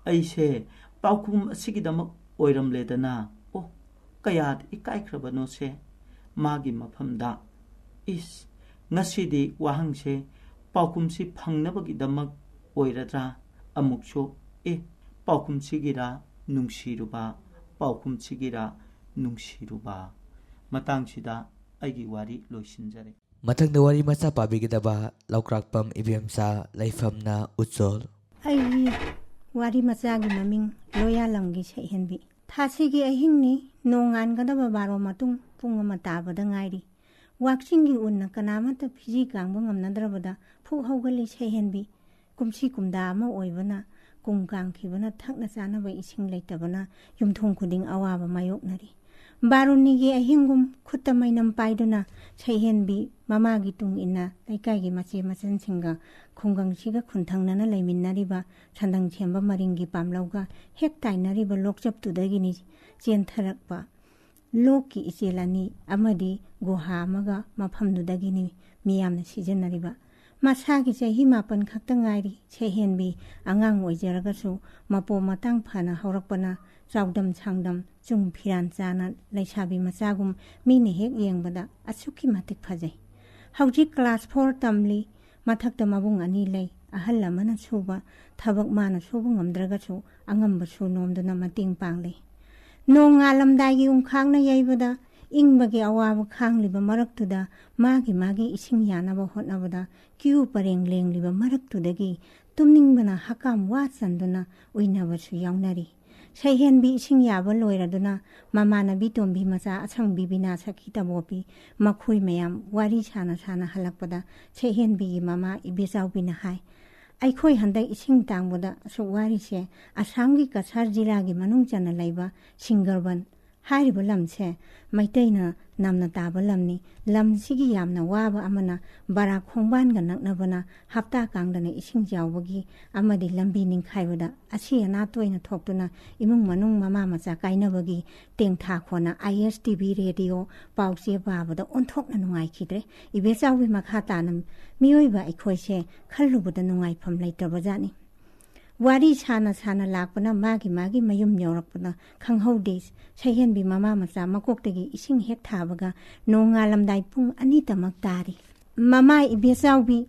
ꯑꯩꯁꯦ ꯄꯥꯎꯈꯨꯝ ꯑꯁꯤꯒꯤꯗꯃꯛ ꯑꯣꯏꯔꯝꯂꯦꯗꯅ꯫ ꯀꯌꯥꯗ ꯏꯀꯥꯏꯈ꯭ꯔꯕꯅꯣꯁꯦ ꯃꯥꯒꯤ ꯃꯐꯝꯗ꯫ ꯉꯁꯤꯗꯤ ꯋꯥꯍꯪꯁꯦ ꯄꯥꯎꯈꯨꯝꯁꯤ ꯐꯪꯅꯕꯒꯤꯗꯃꯛ ꯑꯣꯏꯔꯗ꯭ꯔꯥ? ꯑꯃꯨꯛꯁꯨ ꯄꯥꯎꯈꯨꯝꯁꯤꯒꯤꯔꯥ ꯅꯨꯡꯁꯤꯔꯨꯕ, ꯄꯥꯎꯈꯨꯝꯁꯤꯒꯤꯔꯥ ꯅꯨꯡꯁꯤꯔꯨꯕ? ꯃꯇꯥꯡꯁꯤꯗ ꯑꯩꯒꯤ ꯋꯥꯔꯤ ꯂꯣꯏꯁꯤꯟꯖꯔꯦ꯫ ꯃꯊꯪꯗ ꯋꯥꯔꯤ ꯃꯆꯥ ꯄꯥꯕꯤꯒꯗꯕ ꯂꯧꯀ꯭ꯔꯥꯛꯄꯝ ꯏꯕꯦꯝꯆꯥ ꯂꯩꯐꯝꯅ ꯎꯠꯁꯣꯜ꯫ ꯑꯩꯒꯤ ꯋꯥꯔꯤ ꯃꯆꯥꯒꯤ ꯃꯃꯤꯡ ꯂꯣꯌꯥꯂꯝꯒꯤ ꯁꯩꯍꯦꯟꯕꯤ꯫ ꯊꯥꯁꯤꯒꯤ ꯑꯍꯤꯡꯅꯤ, ꯅꯣꯡꯉꯥꯟꯒꯗꯕ 12 ꯃꯇꯨꯡ ꯄꯨꯡ 1 ꯇꯥꯕꯗ ꯉꯥꯏꯔꯤ꯫ ꯋꯥꯛꯆꯤꯡꯒꯤ ꯎꯟꯅ ꯀꯅꯥꯃꯠꯇ ꯐꯤꯖꯤ ꯀꯥꯡꯕ ꯉꯝꯅꯗ꯭ꯔꯕꯗ ꯐꯨꯛ ꯍꯧꯒꯠꯂꯤ ꯁꯩꯍꯦꯟꯕꯤ꯫ ꯀꯨꯝꯁꯤ ꯀꯨꯝꯗꯥ ꯑꯃ ꯑꯣꯏꯕꯅ, ꯀꯨꯝ ꯀꯥꯡꯈꯤꯕꯅ, ꯊꯛꯅ ꯆꯥꯅꯕ ꯏꯁꯤꯡ ꯂꯩꯇꯕꯅ ꯌꯨꯝꯊꯣꯡ ꯈꯨꯗꯤꯡ ꯑꯋꯥꯕ ꯃꯥꯌꯣꯛꯅꯔꯤ꯫ ꯕꯥꯔꯨꯅꯤꯒꯤ ꯑꯍꯤꯡꯒꯨꯝ ꯈꯨꯠꯇ ꯃꯩꯅꯝ ꯄꯥꯏꯗꯨꯅ ꯁꯩꯍꯦꯟꯕꯤ ꯃꯃꯥꯒꯤ ꯇꯨꯡ ꯏꯟꯅ ꯂꯩꯀꯥꯏꯒꯤ ꯃꯆꯦ ꯃꯆꯟꯁꯤꯡꯒ ꯈꯨꯡꯒꯪꯁꯤꯒ ꯈꯨꯟꯊꯪꯅꯅ ꯂꯩꯃꯤꯟꯅꯔꯤꯕ ꯁꯟꯗꯪ ꯁꯦꯝꯕ ꯃꯔꯤꯡꯒꯤ ꯄꯥꯝꯂꯧꯒ ꯍꯦꯛ ꯇꯥꯏꯅꯔꯤꯕ ꯂꯣꯛꯆꯞꯇꯨꯗꯒꯤꯅꯤ ꯆꯦꯟꯊꯔꯛꯄ ꯂꯣꯛꯀꯤ ꯏꯆꯦꯜ 2 ꯑꯃꯗꯤ ꯒꯨꯍꯥ ꯑꯃꯒ ꯃꯐꯝꯗꯨꯗꯒꯤꯅꯤ ꯃꯤꯌꯥꯝꯅ ꯁꯤꯖꯤꯟꯅꯔꯤꯕ ꯃꯁꯥꯒꯤ ꯆꯍꯤ 9 ꯈꯛꯇ ꯉꯥꯏꯔꯤ ꯁꯩꯍꯦꯟꯕꯤ ꯑꯉꯥꯡ ꯑꯣꯏꯖꯔꯒꯁꯨ ꯃꯄꯣ ꯃꯇꯥꯡ ꯐꯅ ꯍꯧꯔꯛꯄꯅ ꯆꯥꯎꯗꯝ ꯁꯥꯡꯗꯝ ꯆꯨꯡ ꯐꯤꯔꯥꯟ ꯆꯥꯅ ꯂꯩꯁꯥꯕꯤ ꯃꯆꯥꯒꯨꯝ ꯃꯤꯅ ꯍꯦꯛ ꯌꯦꯡꯕꯗ ꯑꯁꯨꯛꯀꯤ ꯃꯇꯤꯛ ꯐꯖꯩ ꯍꯧꯖꯤꯛ ꯀ꯭ꯂꯥꯁ 4 ꯇꯝꯂꯤ ꯃꯊꯛꯇ ꯃꯕꯨꯡ 2 ꯂꯩ ꯑꯍꯜ ꯑꯃꯅ ꯁꯨꯕ ꯊꯕꯛ ꯃꯥꯅ ꯁꯨꯕ ꯉꯝꯗ꯭ꯔꯒꯁꯨ ꯑꯉꯝꯕ ꯁꯨ ꯅꯣꯝꯗꯨꯅ ꯃꯇꯦꯡ ꯄꯥꯡꯂꯤ ꯅꯣꯡ ꯉꯥꯜꯂꯝꯗꯥꯏꯒꯤ ꯎꯝꯈꯥꯡꯅ ꯌꯩꯕꯗ ꯏꯪꯕꯒꯤ ꯑꯋꯥꯕ ꯈꯥꯡꯂꯤꯕ ꯃꯔꯛꯇꯨꯗ ꯃꯥꯒꯤ ꯏꯁꯤꯡ ꯌꯥꯅꯕ ꯍꯣꯠꯅꯕꯗ ꯀ꯭ꯌꯨ ꯄꯔꯦꯡ ꯂꯦꯡꯂꯤꯕ ꯃꯔꯛꯇꯨꯗꯒꯤ ꯇꯨꯝꯅꯤꯡꯕꯅ ꯍꯀꯥꯝ ꯋꯥ ꯆꯟꯗꯨꯅ ꯎꯏꯅꯕꯁꯨ ꯌꯥꯎꯅꯔꯤ ꯁꯩꯍꯦꯟꯕꯤ ꯏꯁꯤꯡ ꯌꯥꯕ ꯂꯣꯏꯔꯗꯨꯅ ꯃꯃꯥꯟꯅꯕꯤ ꯇꯣꯝꯕꯤ ꯃꯆꯥ ꯑꯁꯪꯕꯤ ꯕꯤꯅꯥ ꯁꯈꯤ ꯇꯕꯣꯄꯤ ꯃꯈꯣꯏ ꯃꯌꯥꯝ ꯋꯥꯔꯤ ꯁꯥꯅ ꯍꯜꯂꯛꯄꯗ ꯁꯩꯍꯦꯟꯕꯤꯒꯤ ꯃꯃꯥ ꯏꯕꯦꯆꯥꯎꯕꯤꯅ ꯍꯥꯏ ꯑꯩꯈꯣꯏ ꯍꯟꯗꯛ ꯏꯁꯤꯡ ꯇꯥꯡꯕꯗ ꯑꯁꯨꯛ ꯋꯥꯔꯤꯁꯦ ꯑꯁꯥꯝꯒꯤ ꯀꯁꯥꯔ ꯖꯤꯂꯥꯒꯤ ꯃꯅꯨꯡ ꯆꯟꯅ ꯂꯩꯕ ꯁꯤꯡꯒꯔꯕꯟ ꯍꯥꯏꯔꯤꯕ ꯂꯝꯁꯦ ꯃꯩꯇꯩꯅ ꯅꯝꯅ ꯇꯥꯕ ꯂꯝꯅꯤ ꯂꯝꯁꯤꯒꯤ ꯌꯥꯝꯅ ꯋꯥꯕ ꯑꯃꯅ ꯕꯔꯥꯛ ꯈꯣꯡꯕꯥꯟꯒ ꯅꯛꯅꯕꯅ ꯍꯞꯇꯥ ꯀꯥꯡꯗꯅ ꯏꯁꯤꯡ ꯆꯥꯎꯕꯒꯤ ꯑꯃꯗꯤ ꯂꯝꯕꯤ ꯅꯤꯡꯈꯥꯏꯕꯗ ꯑꯁꯤ ꯑꯅꯥ ꯇꯣꯏꯅ ꯊꯣꯛꯇꯨꯅ ꯏꯃꯨꯡ ꯃꯅꯨꯡ ꯃꯃꯥ ꯃꯆꯥ ꯀꯥꯏꯅꯕꯒꯤ ꯇꯦꯡꯊꯥꯈꯣꯅ IS TV ꯔꯦꯗꯤꯑꯣ ꯄꯥꯎꯆꯦ ꯄꯥꯕꯗ ꯑꯣꯟꯊꯣꯛꯅ ꯅꯨꯡꯉꯥꯏꯈꯤꯗ꯭ꯔꯦ ꯏꯕꯦꯆꯥꯎꯕꯤ ꯃꯈꯥ ꯇꯥꯅ ꯃꯤꯑꯣꯏꯕ ꯑꯩꯈꯣꯏꯁꯦ ꯈꯜꯂꯨꯕꯗ ꯅꯨꯡꯉꯥꯏꯐꯝ ꯂꯩꯇ꯭ꯔꯕꯖꯥꯠꯅꯤ ꯋꯥꯔꯤ ꯁꯥꯅ ꯂꯥꯛꯄꯅ ꯃꯥꯒꯤ ꯃꯌꯨꯝ ꯌꯧꯔꯛꯄꯅ ꯈꯪꯍꯧꯗꯦ ꯁꯩꯍꯦꯟꯕꯤ ꯃꯃꯥ ꯃꯆꯥ ꯃꯀꯣꯛꯇꯒꯤ ꯏꯁꯤꯡ ꯍꯦꯛ ꯊꯥꯕꯒ ꯅꯣꯡ ꯉꯥꯜꯂꯝꯗꯥꯏ ꯄꯨꯡ 2 ꯇꯥꯔꯤ ꯃꯃꯥ ꯏꯕꯦꯆꯥꯎꯕꯤ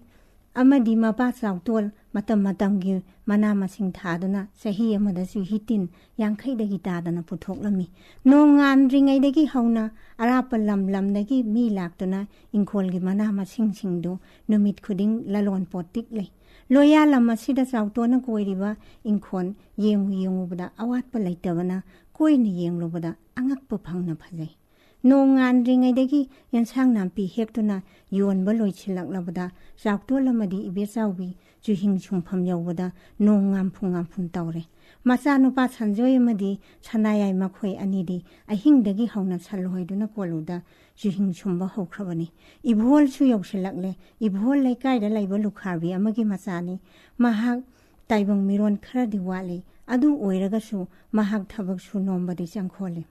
ꯑꯃꯗꯤ ꯃꯄꯥ ꯆꯥꯎꯇꯣꯜ ꯃꯇꯝꯒꯤ ꯃꯅꯥ ꯃꯁꯤꯡ ꯊꯥꯗꯨꯅ ꯆꯍꯤ ꯑꯃꯗ ꯆꯨꯍꯤ ꯇꯤꯟ 50ꯗꯒꯤ ꯇꯥꯗꯅ ꯄꯨꯊꯣꯛꯂꯝꯃꯤ ꯅꯣꯡ ꯉꯥꯟꯗ꯭ꯔꯤꯉꯩꯗꯒꯤ ꯍꯧꯅ ꯑꯔꯥꯞꯄ ꯂꯝꯗꯒꯤ ꯃꯤ ꯂꯥꯛꯇꯨꯅ ꯏꯪꯈꯣꯜꯒꯤ ꯃꯅꯥ ꯃꯁꯤꯡꯁꯤꯡꯗꯨ ꯅꯨꯃꯤꯠ ꯈꯨꯗꯤꯡ ꯂꯂꯣꯟ ꯄꯣꯠ ꯂꯩ ꯂꯣꯌꯥꯂꯝ ꯑꯁꯤꯗ ꯆꯥꯎꯇꯣꯟꯅ ꯀꯣꯏꯔꯤꯕ ꯏꯪꯈꯣꯜ ꯌꯦꯡꯉꯨꯕꯗ ꯑꯋꯥꯠꯄ ꯂꯩꯇꯕꯅ ꯀꯣꯏꯅ ꯌꯦꯡꯂꯨꯕꯗ ꯑꯉꯛꯄ ꯐꯪꯅ ꯐꯖꯩ ꯅꯣꯡ ꯉꯥꯟꯗ꯭ꯔꯤꯉꯩꯗꯒꯤ ꯌꯦꯟꯁꯥꯡ ꯅꯥꯄꯤ ꯍꯦꯛꯇꯨꯅ ꯌꯣꯟꯕ ꯂꯣꯏꯁꯤꯜꯂꯛꯂꯕꯗ ꯆꯥꯎꯇꯣꯜ ꯑꯃꯗꯤ ꯏꯕꯦꯆꯥꯎꯕꯤ ꯆꯨꯍꯤꯡ ꯁꯨꯡꯐꯝ ꯌꯧꯕꯗ ꯅꯣꯡ ꯉꯥꯝꯐꯨꯡ ꯇꯧꯔꯦ ꯃꯆꯥꯅꯨꯄꯥ ꯁꯟꯖꯣꯏ ꯑꯃꯗꯤ ꯁꯅꯥꯌꯥꯏ ꯃꯈꯣꯏ ꯑꯅꯤꯗꯤ ꯑꯍꯤꯡꯗꯒꯤ ꯍꯧꯅ ꯁꯟꯂꯣꯏꯗꯨꯅ ꯀꯣꯜꯂꯨꯗ ꯆꯨꯍꯤꯡ ꯁꯨꯝꯕ ꯍꯧꯈ꯭ꯔꯕꯅꯤ ꯏꯚꯣꯜꯁꯨ ꯌꯧꯁꯤꯜꯂꯛꯂꯦ ꯏꯚꯣꯜ ꯂꯩꯀꯥꯏꯗ ꯂꯩꯕ ꯂꯨꯈꯥꯔꯕꯤ ꯑꯃꯒꯤ ꯃꯆꯥꯅꯤ ꯃꯍꯥꯛ ꯇꯥꯏꯕꯪ ꯃꯤꯔꯣꯟ ꯈꯔꯗꯤ ꯋꯥꯠꯂꯤ ꯑꯗꯨ ꯑꯣꯏꯔꯒꯁꯨ ꯃꯍꯥꯛ ꯊꯕꯛ ꯁꯨ ꯅꯣꯝꯕꯗꯤ ꯆꯪꯈꯣꯜꯂꯤ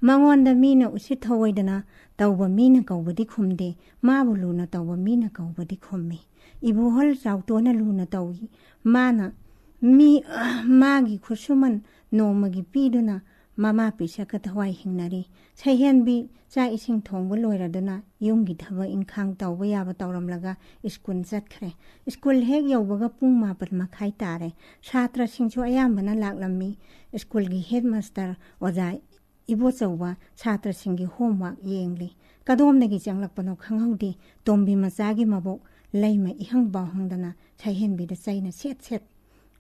ꯃꯉꯣꯟꯗ ꯃꯤꯅ ꯎꯁꯤꯠ ꯊꯑꯣꯏꯗꯅ ꯇꯧꯕ ꯃꯤꯅ ꯀꯧꯕꯗꯤ ꯈꯨꯝꯗꯦ ꯃꯥꯕꯨ ꯂꯨꯅ ꯇꯧꯕ ꯃꯤꯅ ꯀꯧꯕꯗꯤ ꯈꯨꯝꯃꯤ ꯏꯕꯣꯍꯜ ꯆꯥꯎꯇꯣꯟꯅ ꯂꯨꯅ ꯇꯧꯏ ꯃꯥꯒꯤ ꯈꯨꯠꯁꯨꯃꯟ ꯅꯣꯡꯃꯒꯤ ꯄꯤꯗꯨꯅ ꯃꯃꯥ ꯄꯤꯁꯛꯀ ꯊꯋꯥꯏ ꯍꯤꯡꯅꯔꯤ ꯁꯩꯍꯦꯟꯕꯤ ꯆꯥꯛ ꯏꯁꯤꯡ ꯊꯣꯡꯕ ꯂꯣꯏꯔꯗꯨꯅ ꯌꯨꯝꯒꯤ ꯊꯕꯛ ꯏꯪꯈꯥꯡ ꯇꯧꯕ ꯌꯥꯕ ꯇꯧꯔꯝꯂꯒ ꯁ꯭ꯀꯨꯜ ꯆꯠꯈ꯭ꯔꯦ ꯁ꯭ꯀꯨꯜ ꯍꯦꯛ ꯌꯧꯕꯒ ꯄꯨꯡ 9:30 ꯇꯥꯔꯦ ꯁꯥꯇ꯭ꯔꯁꯤꯡꯁꯨ ꯑꯌꯥꯝꯕꯅ ꯂꯥꯛꯂꯝꯃꯤ ꯁ꯭ꯀꯨꯜꯒꯤ ꯍꯦꯗꯃꯥꯁꯇꯔ ꯑꯣꯖꯥ ꯏꯕꯣꯆꯧꯕ ꯁꯥꯇ꯭ꯔꯁꯤꯡꯒꯤ ꯍꯣꯝꯋꯥꯔꯛ ꯌꯦꯡꯂꯤ ꯀꯗꯣꯝꯗꯒꯤ ꯆꯪꯂꯛꯄꯅꯣ ꯈꯪꯍꯧꯗꯦ ꯇꯣꯝꯕꯤ ꯃꯆꯥꯒꯤ ꯃꯕꯣꯛ ꯂꯩꯃ ꯏꯍꯪ ꯄꯥꯎꯍꯪꯗꯅ ꯁꯩꯍꯦꯟꯕꯤꯗ ꯆꯩꯅ ꯁꯦꯠ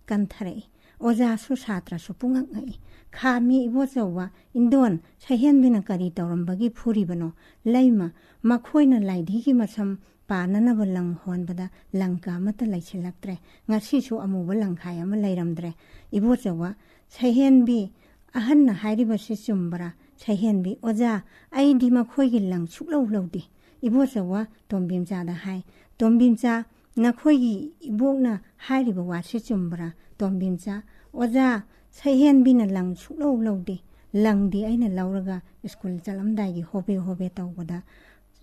ꯀꯟꯊꯔꯛꯏ ꯑꯣꯖꯥꯁꯨ ꯁꯥꯇ꯭ꯔꯁꯨ ꯄꯨꯡꯉꯛꯉꯛꯏ ꯈꯥꯝꯃꯤ ꯏꯕꯣꯆꯧꯕ ꯏꯟꯗꯣꯟ ꯁꯩꯍꯦꯟꯕꯤꯅ ꯀꯔꯤ ꯇꯧꯔꯝꯕꯒꯤ ꯐꯨꯔꯤꯕꯅꯣ ꯂꯩꯃ ꯃꯈꯣꯏꯅ ꯂꯥꯏꯙꯤꯒꯤ ꯃꯁꯝ ꯄꯥꯅꯅꯕ ꯂꯪ ꯍꯣꯟꯕꯗ ꯂꯪꯀ ꯑꯃꯠꯇ ꯂꯩꯁꯤꯜꯂꯛꯇ꯭ꯔꯦ ꯉꯁꯤꯁꯨ ꯑꯃꯨꯕ ꯂꯪꯈꯥꯏ ꯑꯃ ꯂꯩꯔꯝꯗ꯭ꯔꯦ ꯏꯕꯣꯆꯧꯕ ꯁꯩꯍꯦꯟꯕꯤ ꯑꯍꯟꯅ ꯍꯥꯏꯔꯤꯕꯁꯤ ꯆꯨꯝꯕ꯭ꯔꯥ ꯁꯩꯍꯦꯟꯕꯤ ꯑꯣꯖꯥ ꯑꯩꯗꯤ ꯃꯈꯣꯏꯒꯤ ꯂꯪ ꯁꯨꯛꯂꯧ ꯂꯧꯗꯦ ꯏꯕꯣꯆꯧꯕ ꯇꯣꯝꯕꯤꯝꯆꯥꯗ ꯍꯥꯏ ꯇꯣꯝꯕꯤꯝꯆꯥ ꯅꯈꯣꯏꯒꯤ ꯏꯕꯣꯛꯅ ꯍꯥꯏꯔꯤꯕ ꯋꯥꯁꯤ ꯆꯨꯝꯕ꯭ꯔꯥ ꯇꯣꯝꯕꯤꯝꯆꯥ ꯑꯣꯖꯥ ꯁꯩꯍꯦꯟꯕꯤꯅ ꯂꯪ ꯁꯨꯛꯂꯧ ꯂꯧꯗꯦ ꯂꯪꯗꯤ ꯑꯩꯅ ꯂꯧꯔꯒ ꯁ꯭ꯀꯨꯜ ꯆꯠꯂꯝꯗꯥꯏꯒꯤ ꯍꯣꯕꯦ ꯇꯧꯕꯗ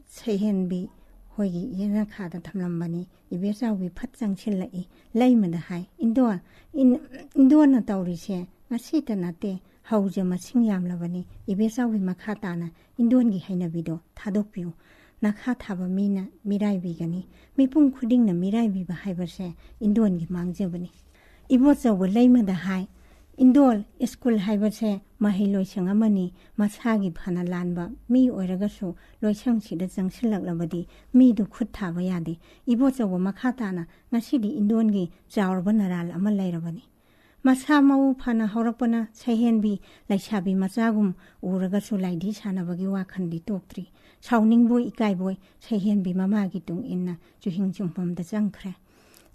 ꯁꯩꯍꯦꯟꯕꯤ ꯍꯣꯏꯒꯤ ꯌꯦꯅꯈꯥꯗ ꯊꯝꯂꯝꯕꯅꯤ ꯏꯕꯦꯆꯥꯎꯕꯤ ꯐꯠ ꯆꯪꯁꯤꯜꯂꯛꯏ ꯂꯩꯃꯗ ꯍꯥꯏ ꯏꯟꯗꯣꯟꯅ ꯇꯧꯔꯤꯁꯦ ꯉꯁꯤꯇ ꯅꯠꯇꯦ ꯍꯧꯖ ꯃꯁꯤꯡ ꯌꯥꯝꯂꯕꯅꯤ ꯏꯕꯦꯆꯥꯎꯕꯤ ꯃꯈꯥ ꯇꯥꯅ ꯏꯟꯗꯣꯟꯒꯤ ꯍꯩꯅꯕꯤꯗꯣ ꯊꯥꯗꯣꯛꯄꯤꯌꯨ ꯅꯈꯥ ꯊꯥꯕ ꯃꯤꯅ ꯃꯤꯔꯥꯏꯕꯤꯒꯅꯤ ꯃꯤꯄꯨꯝ ꯈꯨꯗꯤꯡꯅ ꯃꯤꯔꯥꯏꯕꯤꯕ ꯍꯥꯏꯕꯁꯦ ꯏꯟꯗꯣꯟꯒꯤ ꯃꯥꯡꯖꯕꯅꯤ ꯏꯕꯣꯆꯧꯕ ꯂꯩꯃꯗ ꯍꯥꯏ ꯏꯟꯗꯣꯜ ꯁ꯭ꯀꯨꯜ ꯍꯥꯏꯕꯁꯦ ꯃꯍꯩ ꯂꯣꯏꯁꯪ ꯑꯃꯅꯤ ꯃꯁꯥꯒꯤ ꯐꯅ ꯂꯥꯟꯕ ꯃꯤ ꯑꯣꯏꯔꯒꯁꯨ ꯂꯣꯏꯁꯪꯁꯤꯗ ꯆꯪꯁꯤꯜꯂꯛꯂꯕꯗꯤ ꯃꯤꯗꯨ ꯈꯨꯠ ꯊꯥꯕ ꯌꯥꯗꯦ ꯏꯕꯣꯆꯧꯕ ꯃꯈꯥ ꯇꯥꯅ ꯉꯁꯤꯗꯤ ꯏꯟꯗꯣꯟꯒꯤ ꯆꯥꯎꯔꯕ ꯅꯔꯥꯜ ꯑꯃ ꯂꯩꯔꯕꯅꯤ ꯃꯁꯥ ꯃꯎ ꯐꯅ ꯍꯧꯔꯛꯄꯅ ꯁꯩꯍꯦꯟꯕꯤ ꯂꯩꯁꯥꯕꯤ ꯃꯆꯥꯒꯨꯝ ꯎꯔꯒꯁꯨ ꯂꯥꯏꯙꯤ ꯁꯥꯟꯅꯕꯒꯤ ꯋꯥꯈꯜꯗꯤ ꯇꯣꯛꯇ꯭ꯔꯤ ꯁꯥꯎꯅꯤꯡꯕꯣꯏ ꯏꯀꯥꯏꯕꯣꯏ ꯁꯩꯍꯦꯟꯕꯤ ꯃꯃꯥꯒꯤ ꯇꯨꯡ ꯏꯟꯅ ꯆꯨꯍꯤꯡ ꯆꯨꯡꯐꯝꯗ ꯆꯪꯈ꯭ꯔꯦ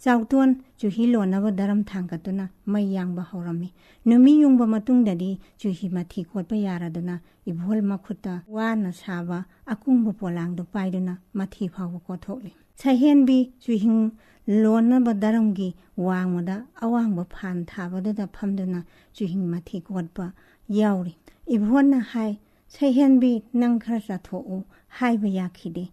ꯆꯥꯎꯇꯣꯟ ꯆꯨꯍꯤ ꯂꯣꯟꯅꯕ ꯗꯔꯝ ꯊꯥꯡꯒꯠꯇꯨꯅ ꯃꯩ ꯌꯥꯡꯕ ꯍꯧꯔꯝꯃꯤ ꯅꯨꯃꯤꯠ ꯌꯨꯡꯕ ꯃꯇꯨꯡꯗꯗꯤ ꯆꯨꯍꯤ ꯃꯊꯤ ꯀꯣꯠꯄ ꯌꯥꯔꯗꯨꯅ ꯏꯚꯣꯜ ꯃꯈꯨꯠꯇ ꯋꯥꯅ ꯁꯥꯕ ꯑꯀꯨꯡꯕ ꯄꯣꯂꯥꯡꯗꯨ ꯄꯥꯏꯗꯨꯅ ꯃꯊꯤ ꯐꯥꯎꯕ ꯀꯣꯠꯊꯣꯛꯂꯤ ꯁꯩꯍꯦꯟꯕꯤ ꯆꯨꯍꯤꯡ ꯂꯣꯟꯅꯕ ꯗꯔꯝꯒꯤ ꯋꯥꯡꯃꯗ ꯑꯋꯥꯡꯕ ꯐꯥꯟ ꯊꯥꯕꯗꯨꯗ ꯐꯝꯗꯨꯅ ꯆꯨꯍꯤꯡ ꯃꯊꯤ ꯀꯣꯠꯄ ꯌꯥꯎꯔꯤ ꯏꯚꯣꯟꯅ ꯍꯥꯏ ꯁꯩꯍꯦꯟꯕꯤ ꯅꯪ ꯈꯔ ꯆꯥꯊꯣꯛꯎ ꯍꯥꯏꯕ ꯌꯥꯈꯤꯗꯦ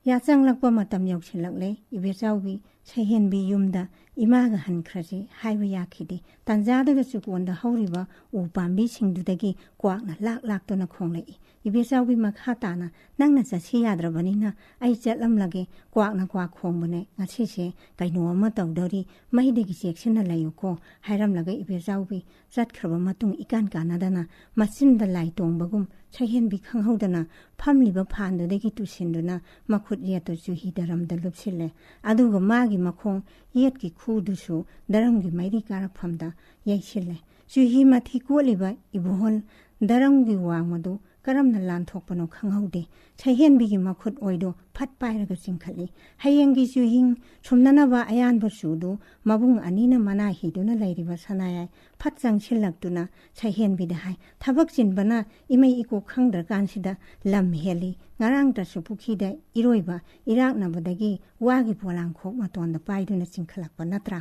ยาจังลักปมาตำยกฉิลักเลยอีเบเจ้าบีใช้เห็นบียุมดาอีมากหันคราจีให้วิยาคิดีตันจาดก็สุกวันดาฮาริบะอุปามบีชิงดูดกีกวากนะลักตัวนักคงเลยอีเบเจ้าบีมาฆ่าตานะนั่งน่ะจะชี้ยาดรบันินะไอเจ็ดลำลักกวากนะกวากคงบนเนงัดเชเชไก่หนัวมาตอกดอรีไม่ได้กิเสียชินอะไรอยู่ก็ให้รำลักอีเบเจ้าบีจัดครบมาตุงอีการการนาดานะมาสินดลายตรงบกุมใช้เห็นบีขังหูดนะพัมลิบพานดูได้กิตุสินดูนะมาขุดเรียตัวจูฮีดารำดลุบสิเลอดูกมากิมาคงเย็ดกิคูดูสูดารำกิไม่ได้การพัมดายัยสิเลจูฮีมาที่กัวลิบะอีบุฮลดารำกิวางมาดูกรำนัลลันทกปนขังหูเดใช้เห็นบีกิมาขุดออยดูพัดไปแล้วก็สิงขลีให้ยังกิจูฮิงชมนันว่าอายันบสูดูมาบุงอันนี้นะมานาฮีดูนะเลยริบสนายพัดจังชิลักดูนะใช้เห็นบีได้ทับกจินบนะอีไม่อีกขังดรการสิดาลำเฮลีงารังตัดสุพุขีได้อีรอยบะอีรักนับดกีว่ากิพลังโคมาตอนดไปดูนะสิงขลักปนัตรา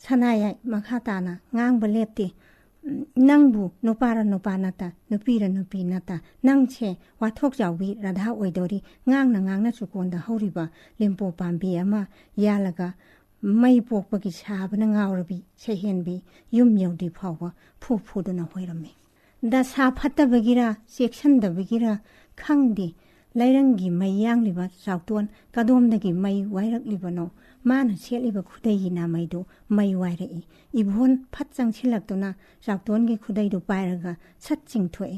สนายมาข้าตานะงางบเลตินังบูนปารนปานาตานปีรนปีนาตานังเชวัทกเจ้าวิระดาอวยดอรีงางนะสุกวนดาฮาริบะลิมโปปามบีอามายาลกะไม่ปกปกิชาบนงาวรบีเชเฮนบียุ่มเยาวดีพาวะผู้ดนะหวยรมีดาสาพัตตบกิระเซกชันดบกิระขังดีไลรังกิไม่ย่างลิบะสาวตวนกระดมดกิไม่ไว้รักลิบะโนมานะเชลิบะคุได้ยินาไม่ดูไม่ไว้เรอีบุนพัดจังชิลักตัวนะสาวตวนกิคุได้ดูไปรักชัดจริงถวย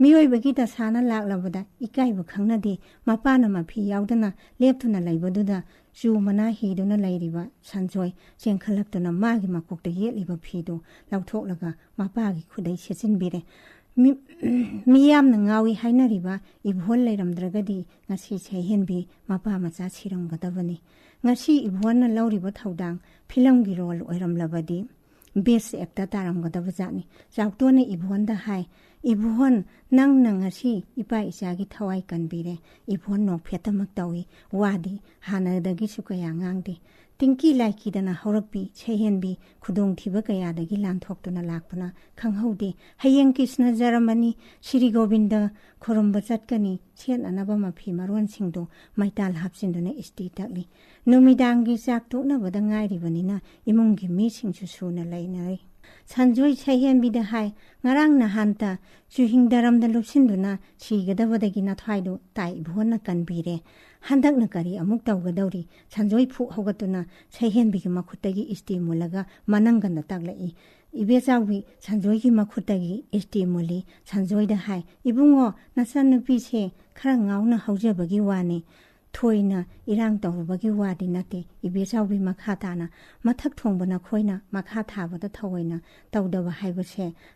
มีไว้บกิตาสานะลักลาบดาอีไก่บขังนาดีมาป้านะมาพี่ยาวดนะเลียบทุนอะไรบดูดาจูมานาฮีดูนะเลยริบะฉันจอยเสียงขลักตัวนะมากิมากุกตะเยลิบะพี่ดูเราทกละกะมาป้ากิคุได้เชจินบีเรมียามหนังเงาอีให้นาริบะอีบุนเลยรำดรกดีงัดชีใช้เห็นบีมาป้ามาจ้าชีรำกตะวันนี้งัดชีอีบุนนั่นเล่าริบะเท่าดังพิลังกิโรลอยรำลาบดีเบสเอกตาตารำกตะวันจานี่จากตัวในอีบุนดาให้อีบุนนั่งงัดชีอีป้าอีจากิทวายกันบีเรอีบุนนกเพียตมักตาวีวาดีหานาดกิสุกยางางดีติงกี้ไลกีดนะฮารักบีเชเฮนบีคุดงทิบกยาดกิลานทกตุนลักปนะขังหูดีให้ยังกิสนาจารมันีชิริโกบินดาครมบัจัดกันีเชียนอนาบมาพิมารวนสิงโดไม่ตาลหับสินโดเนอิสติตักลีนุมิดังกิจากตุนะบดังไงริบันินะอิมุงกิมีสิงชุสูนะไลนะเลยฉันจอยใช้เห็นบิดาให้งารังนะฮันตาจูหิงดารำดันลุสินดูนะชีกดาวดกินาทายดูไตบุหนนักันบีเรฮันดักนักรีอมุกตาวกดาวรีฉันจอยผู้ฮาวกตุนะใช้เห็นบิกมาขุตกิอิสติมูลกะมานังกันตักเลยอีเบซาวิฉันจอยกิมาขุตกิอิสติมูลีฉันจอยดาให้อีบุงอนัสันนปีเชครั้งเงานะฮาวเจบกิวานีถอยนะอีรังตาวบกิวาดีนัตติอีเบซาวิมาคาตานะมาทักทงบนะคอยนะมาคาถาบตะทวยนะตาวดาวให้บเช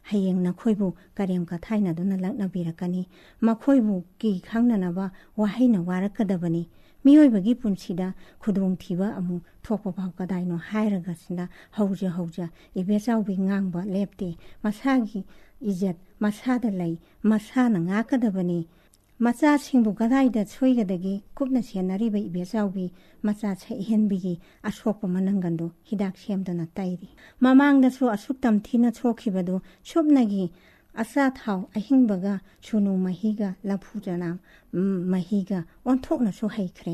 ให้ยังนะคอยบุกะเรียมกะไทยนะดนลักนะบีรักนีมาคอยบุกี่ครั้งนะนะว่าให้นะวารักกะดบนีมีไว้บกิปุนชิดาคุดวงทีว่าอมุทอกปะเผากะไดโนให้ระกะสินะฮาวเจอีเบซาวิงางบะเลบติมาซากิอิเจ็ดมาซาดะไลมาซานะงากะดบนีมาจ้าชิงบุกได้แต่ช่วยกันดีกุบนัชเชนารีไปเบียเจ้าบีมาจ้าใช้เห็นบีอาชกปมันนังกันดูฮิดักเชมตัวนัตไตรีมามังดัชวอาชุกตำที่นัชกขีบดูชุบนักีอาซาเท้าไอหิงบกะชูนูมาฮิกะลาพูจานามมาฮิกะวันทุกนัชให้เคร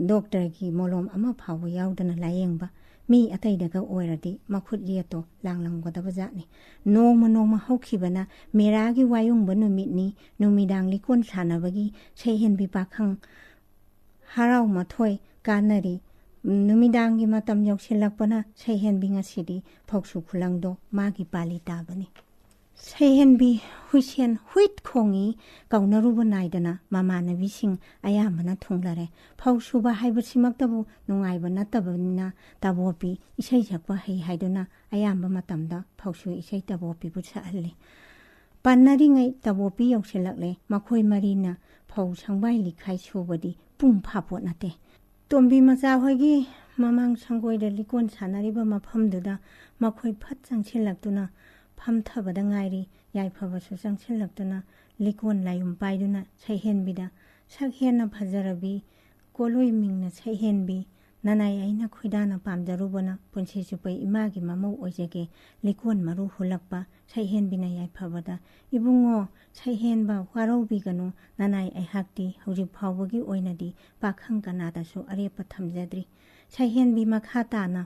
ด็อกเตอร์กีมอลมอามาพาวยาวดันลายยังบะมีอะไรเด็กก็อวยระดีมาขุดเรียโตลังก็ตะบจันี่โนมาฮอกขีบนะเมรากิวายุงบนมิดนี้โนมีดังลิกุนชานาบกีใช้เห็นบิปาคังฮารามาถอยการนารีโนมีดังกิมาตำยกเชลักปนะใช้เห็นบิงาสิดีพกสุขุลังโดมากิปาลิตาบนี่ใช้เห็นบิหุยเชนหุยคงอีเก่านรูบนายดนะมานาวิชิงอายามันทงละเรพกสุบะให้บชิมักตะบูนงไอบันตะบนะตะบอปีอิใช่จักว่าให้ดนะอายามบมาตำดาพกสุอิใช่ตะบอปีบุษะเลยปันนาริไงตะบอปียกเชลักเลยมาคุยมารีนะพกช่างใบลิไคชูบดีปุ่มภาพวนะเตตุมบีมาจ้าหอยกีมามังช่างคุยเดลิกวนชานาริบมาพัมดูดามาคุยพัดจังเชลักตุนะพัมทบดังไงรียายพบสุจังเชลักตุนะลิกวนลายุมไปดูนะใช้เห็นบิดาชักเห็นนะพัจรบีโกลุยมิงนะใช้เห็นบี nanay aina khoidana pamjarubana punsi chupai imagi mamau oijege likon maru hulakpa saihen bina yai phabada ibungo saihen ba waraubi ganu nanay ai hakti hojik phawbagi oinadi pakhang kanada su arepa thamjadri saihen bi makhata na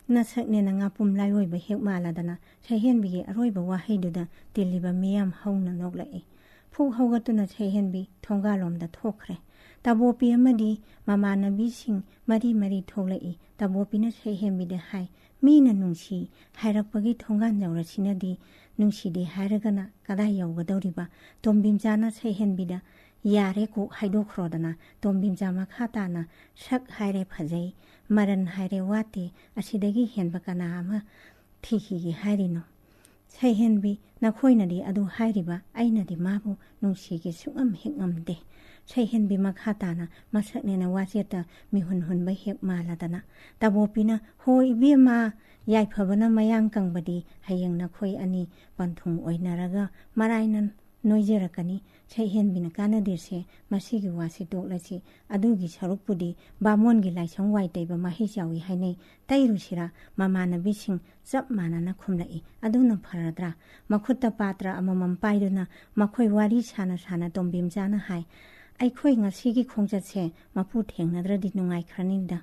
nasakne na ngapum laiyoi ba hek maladana saihen bi ge aroiba wahaiduda tiliba miyam hauna noklai phu haugatuna saihen bi thongalomda thokre tabopi amadi mamanabi sing mari mari tholai tabopina saihen bi de hai mina nungsi hairakpagi thongan jawra sinadi nungsi de hairagana kadai yawgadoriba tombimjana saihen bi da yare ko haidokrodana tombimja makhata na sak haire phajai maran haire wate asidagi henba kana ama thiki gi hairino saihen bi nakhoinadi adu hairiba ainadi mabu nungsi gi sungam hekngamde saihen bi makhata na masakne na wacheta mihun hun ba hek maladana tabopina hoi bima yai phabana mayang kangbadi hayeng nakhoi ani panthung oinaraga marainan noijerakani saihen bina kana dirse masigi wasi toklachi adugi sarukpudi bamon gi laisang wai taiba mahi chawi hainei tairusira mamana bising chap manana khumlai aduna pharadra makhutta patra amamam paiduna makhoi wari sana sana tombim jana hai aikhoi ngasigi khongjatse mapu thengnadradi nungai khraninda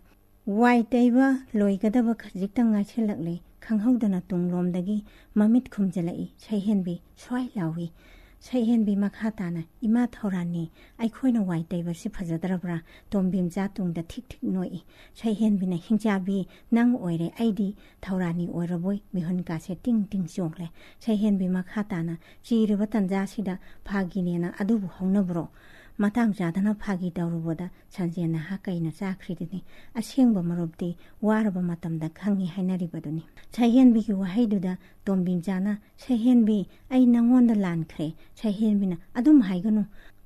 wai taiba loigadaba khajikta ngaichelakle khanghaudana tunglomdagi mamit khumjalai saihen bi swai lawi saihen bi makhatana ima thorani aikhoina wai taiba si phajadrabra tombim ja tungda thik thik noi saihen bi na hingja bi nang oire aidi thorani oiraboi mihun ka se ting ting chongle saihen bi makhatana chirba tanja sida phagine na adubu haunabro matang jadana phagi dawruboda sanjena hakaina chakridini asengba marobdi waraba matamda khangi hainaribaduni saihen bi ki wahaiduda tombim jana saihen bi ai nangonda lankhre saihen bina adum haiganu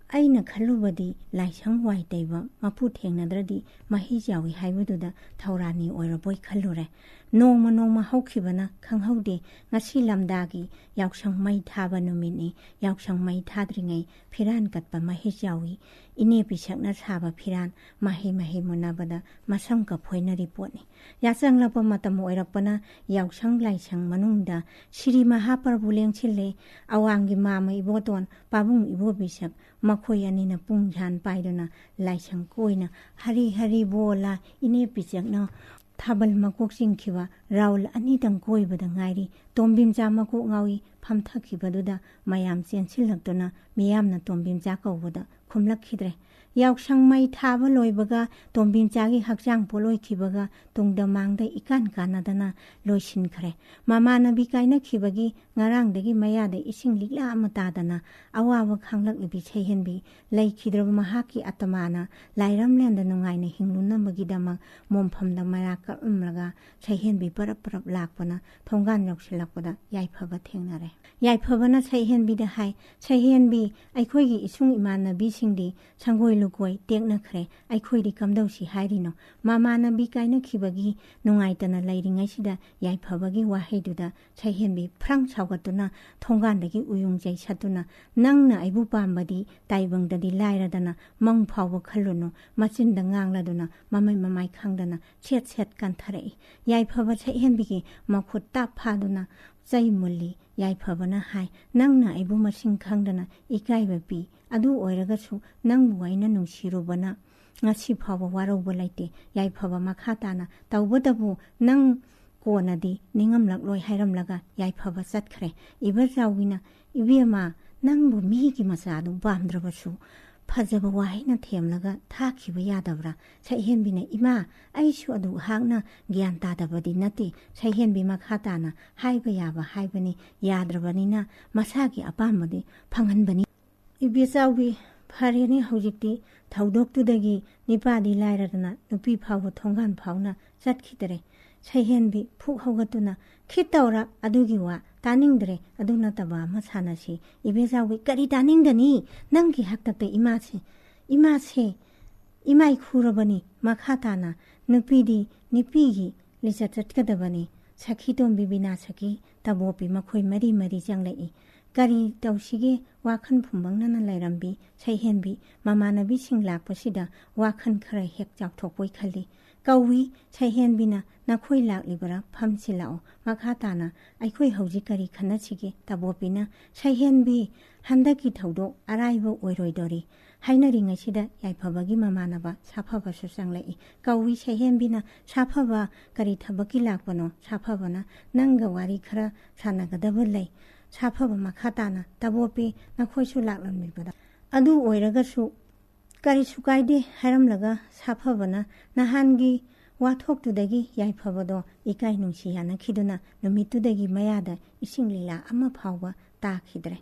aina khalubadi laisang wai taiba mapu thengnadradi mahi jawi haibududa thorani oiraboi khallure nongma nongma haukhibana khanghaude ngasi lamdagi yaksang mai thaba numini yaksang mai thadringai phiran katpa mahi jawi ine pisakna thaba phiran mahi mahi munabada masam ka phoina report ni yachang lapa matam oirapana yaksang laisang manungda siri mahaprabuleng chille awangi mama iboton pabung ibo bisak makhoi anina pungjan paiduna laisang koina hari hari bola ine pisakna thabal makok singkhiba raul anidang koibada ngairi tombim ja makok ngawi phamthakhibaduda mayam chensilaktuna miyamna tombim ja kawboda khumlakhidre yaksang mai thaba loibaga tombim jagi hakjang poloi khibaga tungda mangda ikan kanadana loisin khre mamana bikaina khibagi ngarangdagi mayada ising likla amatadana awawa khanglak libi cheihenbi leikhidrba mahaki atamana lairam lenda nungaina hingluna magidama momphamda maraka umraga cheihenbi parap parap lakpana thonggan yoksilakpada yaiphaga thengnare yaiphabana cheihenbi da hai cheihenbi aikhoigi isung imanabi singdi sangoi lukoi tekna khre aikhoidi kamdausi hairino mamana bikaina khibagi nungaitana lairingai sida yaiphabagi wahaiduda cheihenbi phrang chawgatuna thonggandagi uyung jai satuna nangna aibu pambadi taibangdadi lairadana mang phawba khallunu machinda ngangladuna mamai khangdana chet chet kanthare yaiphabha cheihenbigi makhut tap phaduna chai mulli yaiphabana hai nangna aibu masing khangdana ikaiba pi adu oiragasu nangbu aina nungsirubana ngasi phawba warauba laite yaiphabha makhatana tawbadabu nang konadi ningamlak loi hairamlaga yaiphabha chatkhre ibajawina ibema nangbu migi masadu bamdrabasu phajaba wahaina themlaga thakhiba yadabra saihenbina ima aishu adu hakna gyan tadabadi nati saihenbi makhatana haiba yaba haibani yadrabanina masagi apamadi phanganbani ibisawi phareni hojikti thaudoktu nipadi lairadana nupi phawba thonggan phawna chatkhidare saihenbi phuk haugatuna khitawra adugi wa taningdre aduna taba masanasi ibesawi kari taningdani nangki haktakte imase imai khurabani makhatana nupidi nipigi lisa chatkadabani sakhi tombi bina sakhi tabopi makhoi mari mari changlai kari tawsige wakhan phumbangnana lairambi saihenbi mamanabi sing lakpasida wakhan khara hek chakthokpoi khali ꯀꯧꯏ ꯁꯩꯍꯦꯟꯕꯤꯅ ꯅꯈꯣꯏ ꯂꯥꯛꯂꯤꯕꯔꯥ ꯐꯝꯁꯤꯜꯂꯛꯑꯣ ꯃꯈꯥ ꯇꯥꯅ ꯑꯩꯈꯣꯏ ꯍꯧꯖꯤꯛ ꯀꯔꯤ ꯈꯟꯅꯁꯤꯒꯦ ꯇꯕꯣꯄꯤꯅ ꯁꯩꯍꯦꯟꯕꯤ ꯍꯟꯗꯛꯀꯤ ꯊꯧꯗꯣꯛ ꯑꯔꯥꯏꯕ ꯑꯣꯏꯔꯣꯏꯗꯣꯔꯤ ꯍꯥꯏꯅꯔꯤꯉꯩꯁꯤꯗ ꯌꯥꯏꯐꯕꯒꯤ ꯃꯃꯥꯟꯅꯕ ꯁꯥꯐꯕꯁꯨ ꯆꯪꯂꯛꯏ ꯀꯧꯏ ꯁꯩꯍꯦꯟꯕꯤꯅ ꯁꯥꯐꯕ ꯀꯔꯤ ꯊꯕꯛꯀꯤ ꯂꯥꯛꯄꯅꯣ ꯁꯥꯐꯕꯅ ꯅꯪꯒ ꯋꯥꯔꯤ ꯈꯔ ꯁꯥꯟꯅꯒꯗꯕ ꯂꯩ ꯁꯥꯐꯕ ꯃꯈꯥ ꯇꯥꯅ ꯇꯕꯣꯄꯤ ꯅꯈꯣꯏꯁꯨ ꯂꯥꯛꯂꯝꯂꯤꯕꯗ ꯑꯗꯨ ꯑꯣꯏꯔꯒꯁꯨ ꯀꯔꯤꯁꯨ ꯀꯥꯏꯗꯦ ꯍꯥꯏꯔꯝꯂꯒ ꯁꯥꯐꯕꯅ ꯅꯍꯥꯟꯒꯤ ꯋꯥꯊꯣꯛꯇꯨꯗꯒꯤ ꯌꯥꯏꯐꯕꯗꯣ ꯏꯀꯥꯏ ꯅꯨꯡꯁꯤ ꯌꯥꯅꯈꯤꯗꯨꯅ ꯅꯨꯃꯤꯠꯇꯨꯗꯒꯤ ꯃꯌꯥꯗ ꯏꯁꯤꯡ ꯂꯤꯂꯥ ꯑꯃ ꯐꯥꯎꯕ ꯇꯥꯈꯤꯗ꯭ꯔꯦ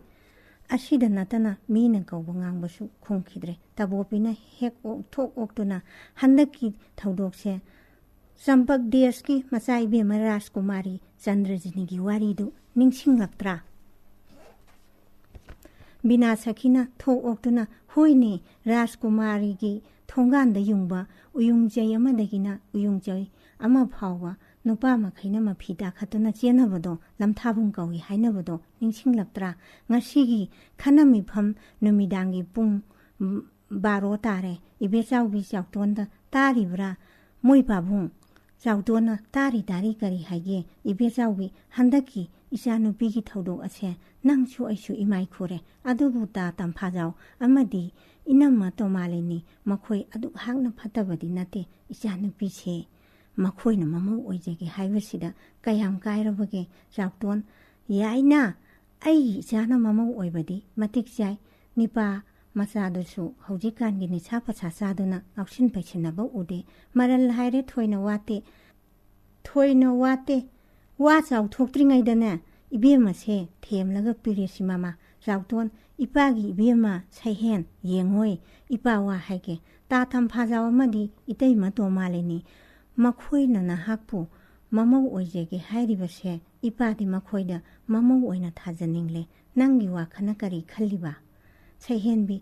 ꯑꯁꯤꯗ ꯅꯠꯇꯅ ꯃꯤꯅ ꯀꯧꯕ ꯉꯥꯡꯕꯁꯨ ꯈꯨꯝꯈꯤꯗ꯭ꯔꯦ ꯇꯕꯣꯄꯤꯅ ꯍꯦꯛ ꯑꯣꯛꯇꯨꯅ ꯍꯟꯗꯛꯀꯤ ꯊꯧꯗꯣꯛꯁꯦ ꯆꯝꯄꯛ ꯗꯦꯁꯀꯤ ꯃꯆꯥ ꯏꯕꯦꯝꯃ ꯔꯥꯖꯀꯨꯃꯥꯔꯤ ꯆꯟꯗ꯭ꯔꯖꯤꯅꯤꯒꯤ ꯋꯥꯔꯤꯗꯨ ꯅꯤꯡꯁꯤꯡꯂꯛꯇ꯭ꯔꯥ ꯕꯤꯅꯥ ꯁꯈꯤꯅ ꯊꯣꯛ ꯑꯣꯛꯇꯨꯅ ꯍꯣꯏꯅꯦ ꯔꯥꯖꯀꯨꯃꯥꯔꯤꯒꯤ ꯊꯣꯡꯒꯥꯟꯗ ꯌꯨꯡꯕ ꯎꯌꯨꯡꯖꯩ ꯑꯃꯗꯒꯤꯅ ꯎꯌꯨꯡꯖꯩ ꯑꯃ ꯐꯥꯎꯕ ꯅꯨꯄꯥ ꯃꯈꯩꯅ ꯃꯐꯤ ꯇꯥꯈꯠꯇꯨꯅ ꯆꯦꯟꯅꯕꯗꯣ ꯂꯝꯊꯥꯕꯨꯡ ꯀꯧꯏ ꯍꯥꯏꯅꯕꯗꯣ ꯅꯤꯡꯁꯤꯡꯂꯛꯇ꯭ꯔꯥ ꯉꯁꯤꯒꯤ ꯈꯟꯅꯃꯤꯐꯝ ꯅꯨꯃꯤꯗꯥꯡꯒꯤ ꯄꯨꯡ 12 ꯇꯥꯔꯦ ꯏꯕꯦꯆꯥꯎꯕꯤ ꯆꯥꯎꯇꯣꯟꯗ ꯇꯥꯔꯤꯕ꯭ꯔꯥ ꯃꯣꯏ ꯄꯥꯕꯨꯡ ꯆꯥꯎꯇꯣꯟꯅ ꯇꯥꯔꯤ ꯀꯔꯤ ꯍꯥꯏꯒꯦ ꯏꯕꯦꯆꯥꯎꯕꯤ ꯍꯟꯗꯛꯀꯤ ꯏꯆꯥꯅꯨꯄꯤꯒꯤ ꯊꯧꯗꯣꯛ ꯑꯁꯦ ꯅꯪꯁꯨ ꯑꯩꯁꯨ ꯏꯃꯥꯏ ꯈꯨꯔꯦ ꯑꯗꯨꯕꯨ ꯇꯥ ꯇꯝꯐꯥꯖꯥꯎ ꯑꯃꯗꯤ ꯏꯅꯝꯃ ꯇꯣꯃꯥꯂꯤꯅꯤ ꯃꯈꯣꯏ ꯑꯗꯨꯛ ꯍꯥꯛꯅ ꯐꯠꯇꯕꯗꯤ ꯅꯠꯇꯦ ꯏꯆꯥꯅꯨꯄꯤꯁꯦ ꯃꯈꯣꯏꯅ ꯃꯃꯧ ꯑꯣꯏꯖꯒꯦ ꯍꯥꯏꯕꯁꯤꯗ ꯀꯌꯥꯝ ꯀꯥꯏꯔꯕꯒꯦ ꯆꯥꯎꯇꯣꯟ ꯌꯥꯏꯅ ꯑꯩꯒꯤ ꯏꯆꯥꯅ ꯃꯃꯧ ꯑꯣꯏꯕꯗꯤ ꯃꯇꯤꯛ ꯆꯥꯏ ꯅꯤꯄꯥ ꯃꯆꯥꯗꯨꯁꯨ ꯍꯧꯖꯤꯛꯀꯥꯟꯒꯤ ꯅꯤꯁꯥ ꯄꯁꯥ ꯆꯥꯗꯨꯅ ꯉꯥꯎꯁꯤꯟ ꯄꯩꯁꯤꯟꯅꯕ ꯎꯗꯦ ꯃꯔꯜ ꯍꯥꯏꯔꯦ ꯊꯣꯏꯅ ꯋꯥꯠꯇꯦ ꯋꯥ ꯆꯥꯎꯊꯣꯛꯇ꯭ꯔꯤꯉꯩꯗꯅꯦ ꯏꯕꯦꯝꯃꯁꯦ ꯊꯦꯝꯂꯒ ꯄꯤꯔꯦꯁꯤ ꯃꯃꯥ ꯆꯥꯎꯇꯣꯟ ꯏꯄꯥꯒꯤ ꯏꯕꯦꯝꯃ ꯁꯩꯍꯦꯟ ꯌꯦꯡꯉꯣꯏ ꯏꯄꯥ ꯋꯥ ꯍꯥꯏꯒꯦ ꯇꯥ ꯇꯝꯐꯥꯖꯥꯎ ꯑꯃꯗꯤ ꯏꯇꯩꯃ ꯇꯣꯃꯥꯂꯤꯅꯤ ꯃꯈꯣꯏꯅ ꯅꯍꯥꯛꯄꯨ ꯃꯃꯧ ꯑꯣꯏꯖꯒꯦ ꯍꯥꯏꯔꯤꯕꯁꯦ ꯏꯄꯥꯗꯤ ꯃꯈꯣꯏꯗ ꯃꯃꯧ ꯑꯣꯏꯅ ꯊꯥꯖꯅꯤꯡꯂꯦ ꯅꯪꯒꯤ ꯋꯥꯈꯜꯅ ꯀꯔꯤ ꯈꯜꯂꯤꯕ ꯁꯩꯍꯦꯟꯕꯤ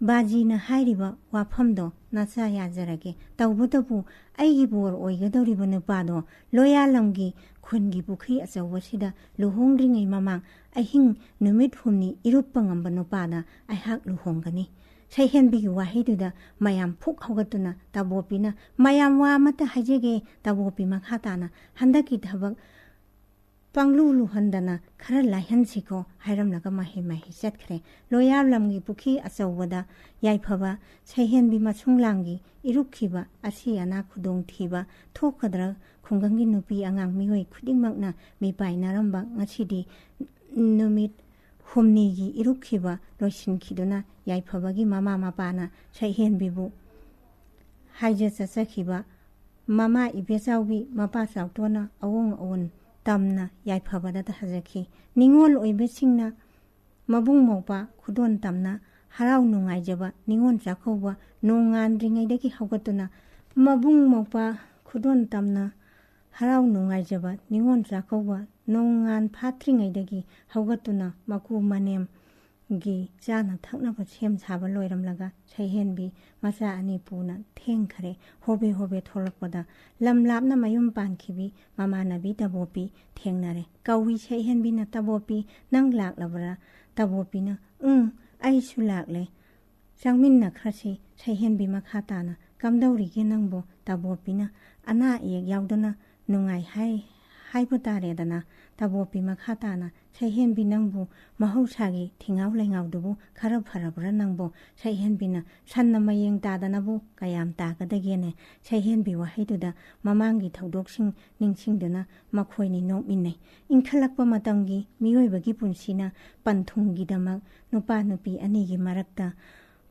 ꯕꯥꯖꯤꯅ ꯍꯥꯏꯔꯤꯕ ꯋꯥꯐꯝꯗꯣ ꯅꯆꯥ ꯌꯥꯖꯔꯒꯦ ꯇꯧꯕꯇꯕꯨ ꯑꯩꯒꯤ ꯕꯣꯔ ꯑꯣꯏꯒꯗꯧꯔꯤꯕ ꯅꯨꯄꯥꯗꯣ ꯂꯣꯌꯥꯂꯝꯒꯤ ꯈꯨꯟꯒꯤ ꯄꯨꯈ꯭ꯔꯤ ꯑꯆꯧꯕꯁꯤꯗ ꯂꯨꯍꯣꯡꯗ꯭ꯔꯤꯉꯩ ꯃꯃꯥꯡ ꯑꯍꯤꯡ ꯅꯨꯃꯤꯠ 4 ꯏꯔꯨꯞꯄ ꯉꯝꯕ ꯅꯨꯄꯥꯗ ꯑꯩꯍꯥꯛ ꯂꯨꯍꯣꯡꯒꯅꯤ ꯁꯩꯍꯦꯟꯕꯤꯒꯤ ꯋꯥꯍꯩꯗꯨꯗ ꯃꯌꯥꯝ ꯐꯨꯛ ꯍꯧꯒꯠꯇꯨꯅ ꯇꯕꯣꯄꯤꯅ ꯃꯌꯥꯝ ꯋꯥ ꯑꯃꯠꯇ ꯍꯥꯏꯖꯒꯦ ꯇꯕꯣꯄꯤ ꯃꯈꯥ ꯇꯥꯅ ꯍꯟꯗꯛꯀꯤ ꯊꯕꯛ ꯄꯪꯂꯨ ꯂꯨꯍꯟꯗꯅ ꯈꯔ ꯂꯥꯏꯍꯟꯁꯤꯀꯣ ꯍꯥꯏꯔꯝꯂꯒ ꯃꯍꯩ ꯆꯠꯈ꯭ꯔꯦ ꯂꯣꯌꯥꯂꯝꯒꯤ ꯄꯨꯈ꯭ꯔꯤ ꯑꯆꯧꯕꯗ ꯌꯥꯏꯐꯕ ꯁꯩꯍꯦꯟꯕꯤ ꯃꯁꯨꯡꯂꯥꯡꯒꯤ ꯏꯔꯨꯞꯈꯤꯕ ꯑꯁꯤ ꯑꯅꯥ ꯈꯨꯗꯣꯡꯊꯤꯕ ꯊꯣꯛꯀꯗ꯭ꯔꯥ ꯈꯨꯡꯒꯪꯒꯤ ꯅꯨꯄꯤ ꯑꯉꯥꯡ ꯃꯤꯑꯣꯏ ꯈꯨꯗꯤꯡꯃꯛꯅ ꯃꯤꯄꯥꯏꯅꯔꯝꯕ ꯉꯁꯤꯗꯤ ꯅꯨꯃꯤꯠ 8ꯒꯤ ꯏꯔꯨꯞꯈꯤꯕ ꯂꯣꯏꯁꯤꯟꯈꯤꯗꯨꯅ ꯌꯥꯏꯐꯕꯒꯤ ꯃꯃꯥ ꯃꯄꯥꯅ ꯁꯩꯍꯦꯟꯕꯤꯕꯨ ꯍꯥꯏꯖ ꯆꯠꯆꯈꯤꯕ ꯃꯃꯥ ꯏꯕꯦꯆꯥꯎꯕꯤ ꯃꯄꯥ ꯆꯥꯎꯇꯣꯟꯅ ꯑꯋꯣꯡ ꯑꯋꯣꯟ ꯇꯝꯅ ꯌꯥꯏꯐꯕꯗ ꯊꯥꯖꯈꯤ ꯅꯤꯉꯣꯜ ꯑꯣꯏꯕꯁꯤꯡꯅ ꯃꯕꯨꯡ ꯃꯧꯄꯥ ꯈꯨꯗꯣꯟ ꯇꯝꯅ ꯍꯔꯥꯎ ꯅꯨꯡꯉꯥꯏꯖꯕ ꯅꯤꯉꯣꯜ ꯆꯥꯛꯀꯧꯕ ꯅꯣꯡꯉꯥꯟꯗ꯭ꯔꯤꯉꯩꯗꯒꯤ ꯍꯧꯒꯠꯇꯨꯅ ꯃꯕꯨꯡ ꯃꯧꯄꯥ ꯈꯨꯗꯣꯟ ꯇꯝꯅ ꯍꯔꯥꯎ ꯅꯨꯡꯉꯥꯏꯖꯕ ꯅꯤꯉꯣꯜ ꯆꯥꯛꯀꯧꯕ ꯅꯣꯡꯉꯥꯟ ꯐꯥꯠꯇ꯭ꯔꯤꯉꯩꯗꯒꯤ ꯍꯧꯒꯠꯇꯨꯅ ꯃꯀꯨ ꯃꯅꯦꯝꯒꯤ ꯆꯥꯅ ꯊꯛꯅꯕ ꯁꯦꯝ ꯁꯥꯕ ꯂꯣꯏꯔꯝꯂꯒ ꯁꯩꯍꯦꯟꯕꯤ ꯃꯆꯥ 2 ꯄꯨꯅ ꯊꯦꯡꯈꯔꯦ ꯍꯣꯕꯦ ꯊꯣꯛꯂꯛꯄꯗ ꯂꯝ ꯂꯥꯞꯅ ꯃꯌꯨꯝ ꯄꯥꯟꯈꯤꯕꯤ ꯃꯃꯥꯟꯅꯕꯤ ꯇꯕꯣꯄꯤ ꯊꯦꯡꯅꯔꯦ ꯀꯧꯏ ꯁꯩꯍꯦꯟꯕꯤꯅ ꯇꯕꯣꯄꯤ ꯅꯪ ꯂꯥꯛꯂꯕ꯭ꯔꯥ ꯇꯕꯣꯄꯤꯅ ꯑꯩꯁꯨ ꯂꯥꯛꯂꯦ ꯆꯪꯃꯤꯟꯅꯈ꯭ꯔꯁꯤ ꯁꯩꯍꯦꯟꯕꯤ ꯃꯈꯥ ꯇꯥꯅ ꯀꯝꯗꯧꯔꯤꯒꯦ ꯅꯪꯕꯨ ꯇꯕꯣꯄꯤꯅ ꯑꯅꯥ ꯑꯌꯦꯛ ꯌꯥꯎꯗꯅ ꯅꯨꯡꯉꯥꯏ ꯍꯥꯏꯕ ꯇꯥꯔꯦꯗꯅ ꯇꯕꯣꯄꯤ ꯃꯈꯥ ꯇꯥꯅ ꯁꯩꯍꯦꯟꯕꯤ ꯅꯪꯕꯨ ꯃꯍꯧꯁꯥꯒꯤ ꯊꯤꯉꯥꯎ ꯂꯩꯉꯥꯎꯗꯨꯕꯨ ꯈꯔ ꯐꯔꯕ꯭ꯔꯥ ꯅꯪꯕꯨ ꯁꯩꯍꯦꯟꯕꯤꯅ ꯁꯟꯅ ꯃꯌꯦꯡ ꯇꯥꯗꯅꯕꯨ ꯀꯌꯥꯝ ꯇꯥꯒꯗꯒꯦꯅꯦ ꯁꯩꯍꯦꯟꯕꯤ ꯋꯥꯍꯩꯗꯨꯗ ꯃꯃꯥꯡꯒꯤ ꯊꯧꯗꯣꯛꯁꯤꯡ ꯅꯤꯡꯁꯤꯡꯗꯨꯅ ꯃꯈꯣꯏꯅꯤ ꯅꯣꯛꯃꯤꯟꯅꯩ ꯏꯟꯈꯠꯂꯛꯄ ꯃꯇꯝꯒꯤ ꯃꯤꯑꯣꯏꯕꯒꯤ ꯄꯨꯟꯁꯤꯅ ꯄꯟꯊꯨꯡꯒꯤꯗꯃꯛ ꯅꯨꯄꯥ ꯅꯨꯄꯤ ꯑꯅꯤꯒꯤ ꯃꯔꯛꯇ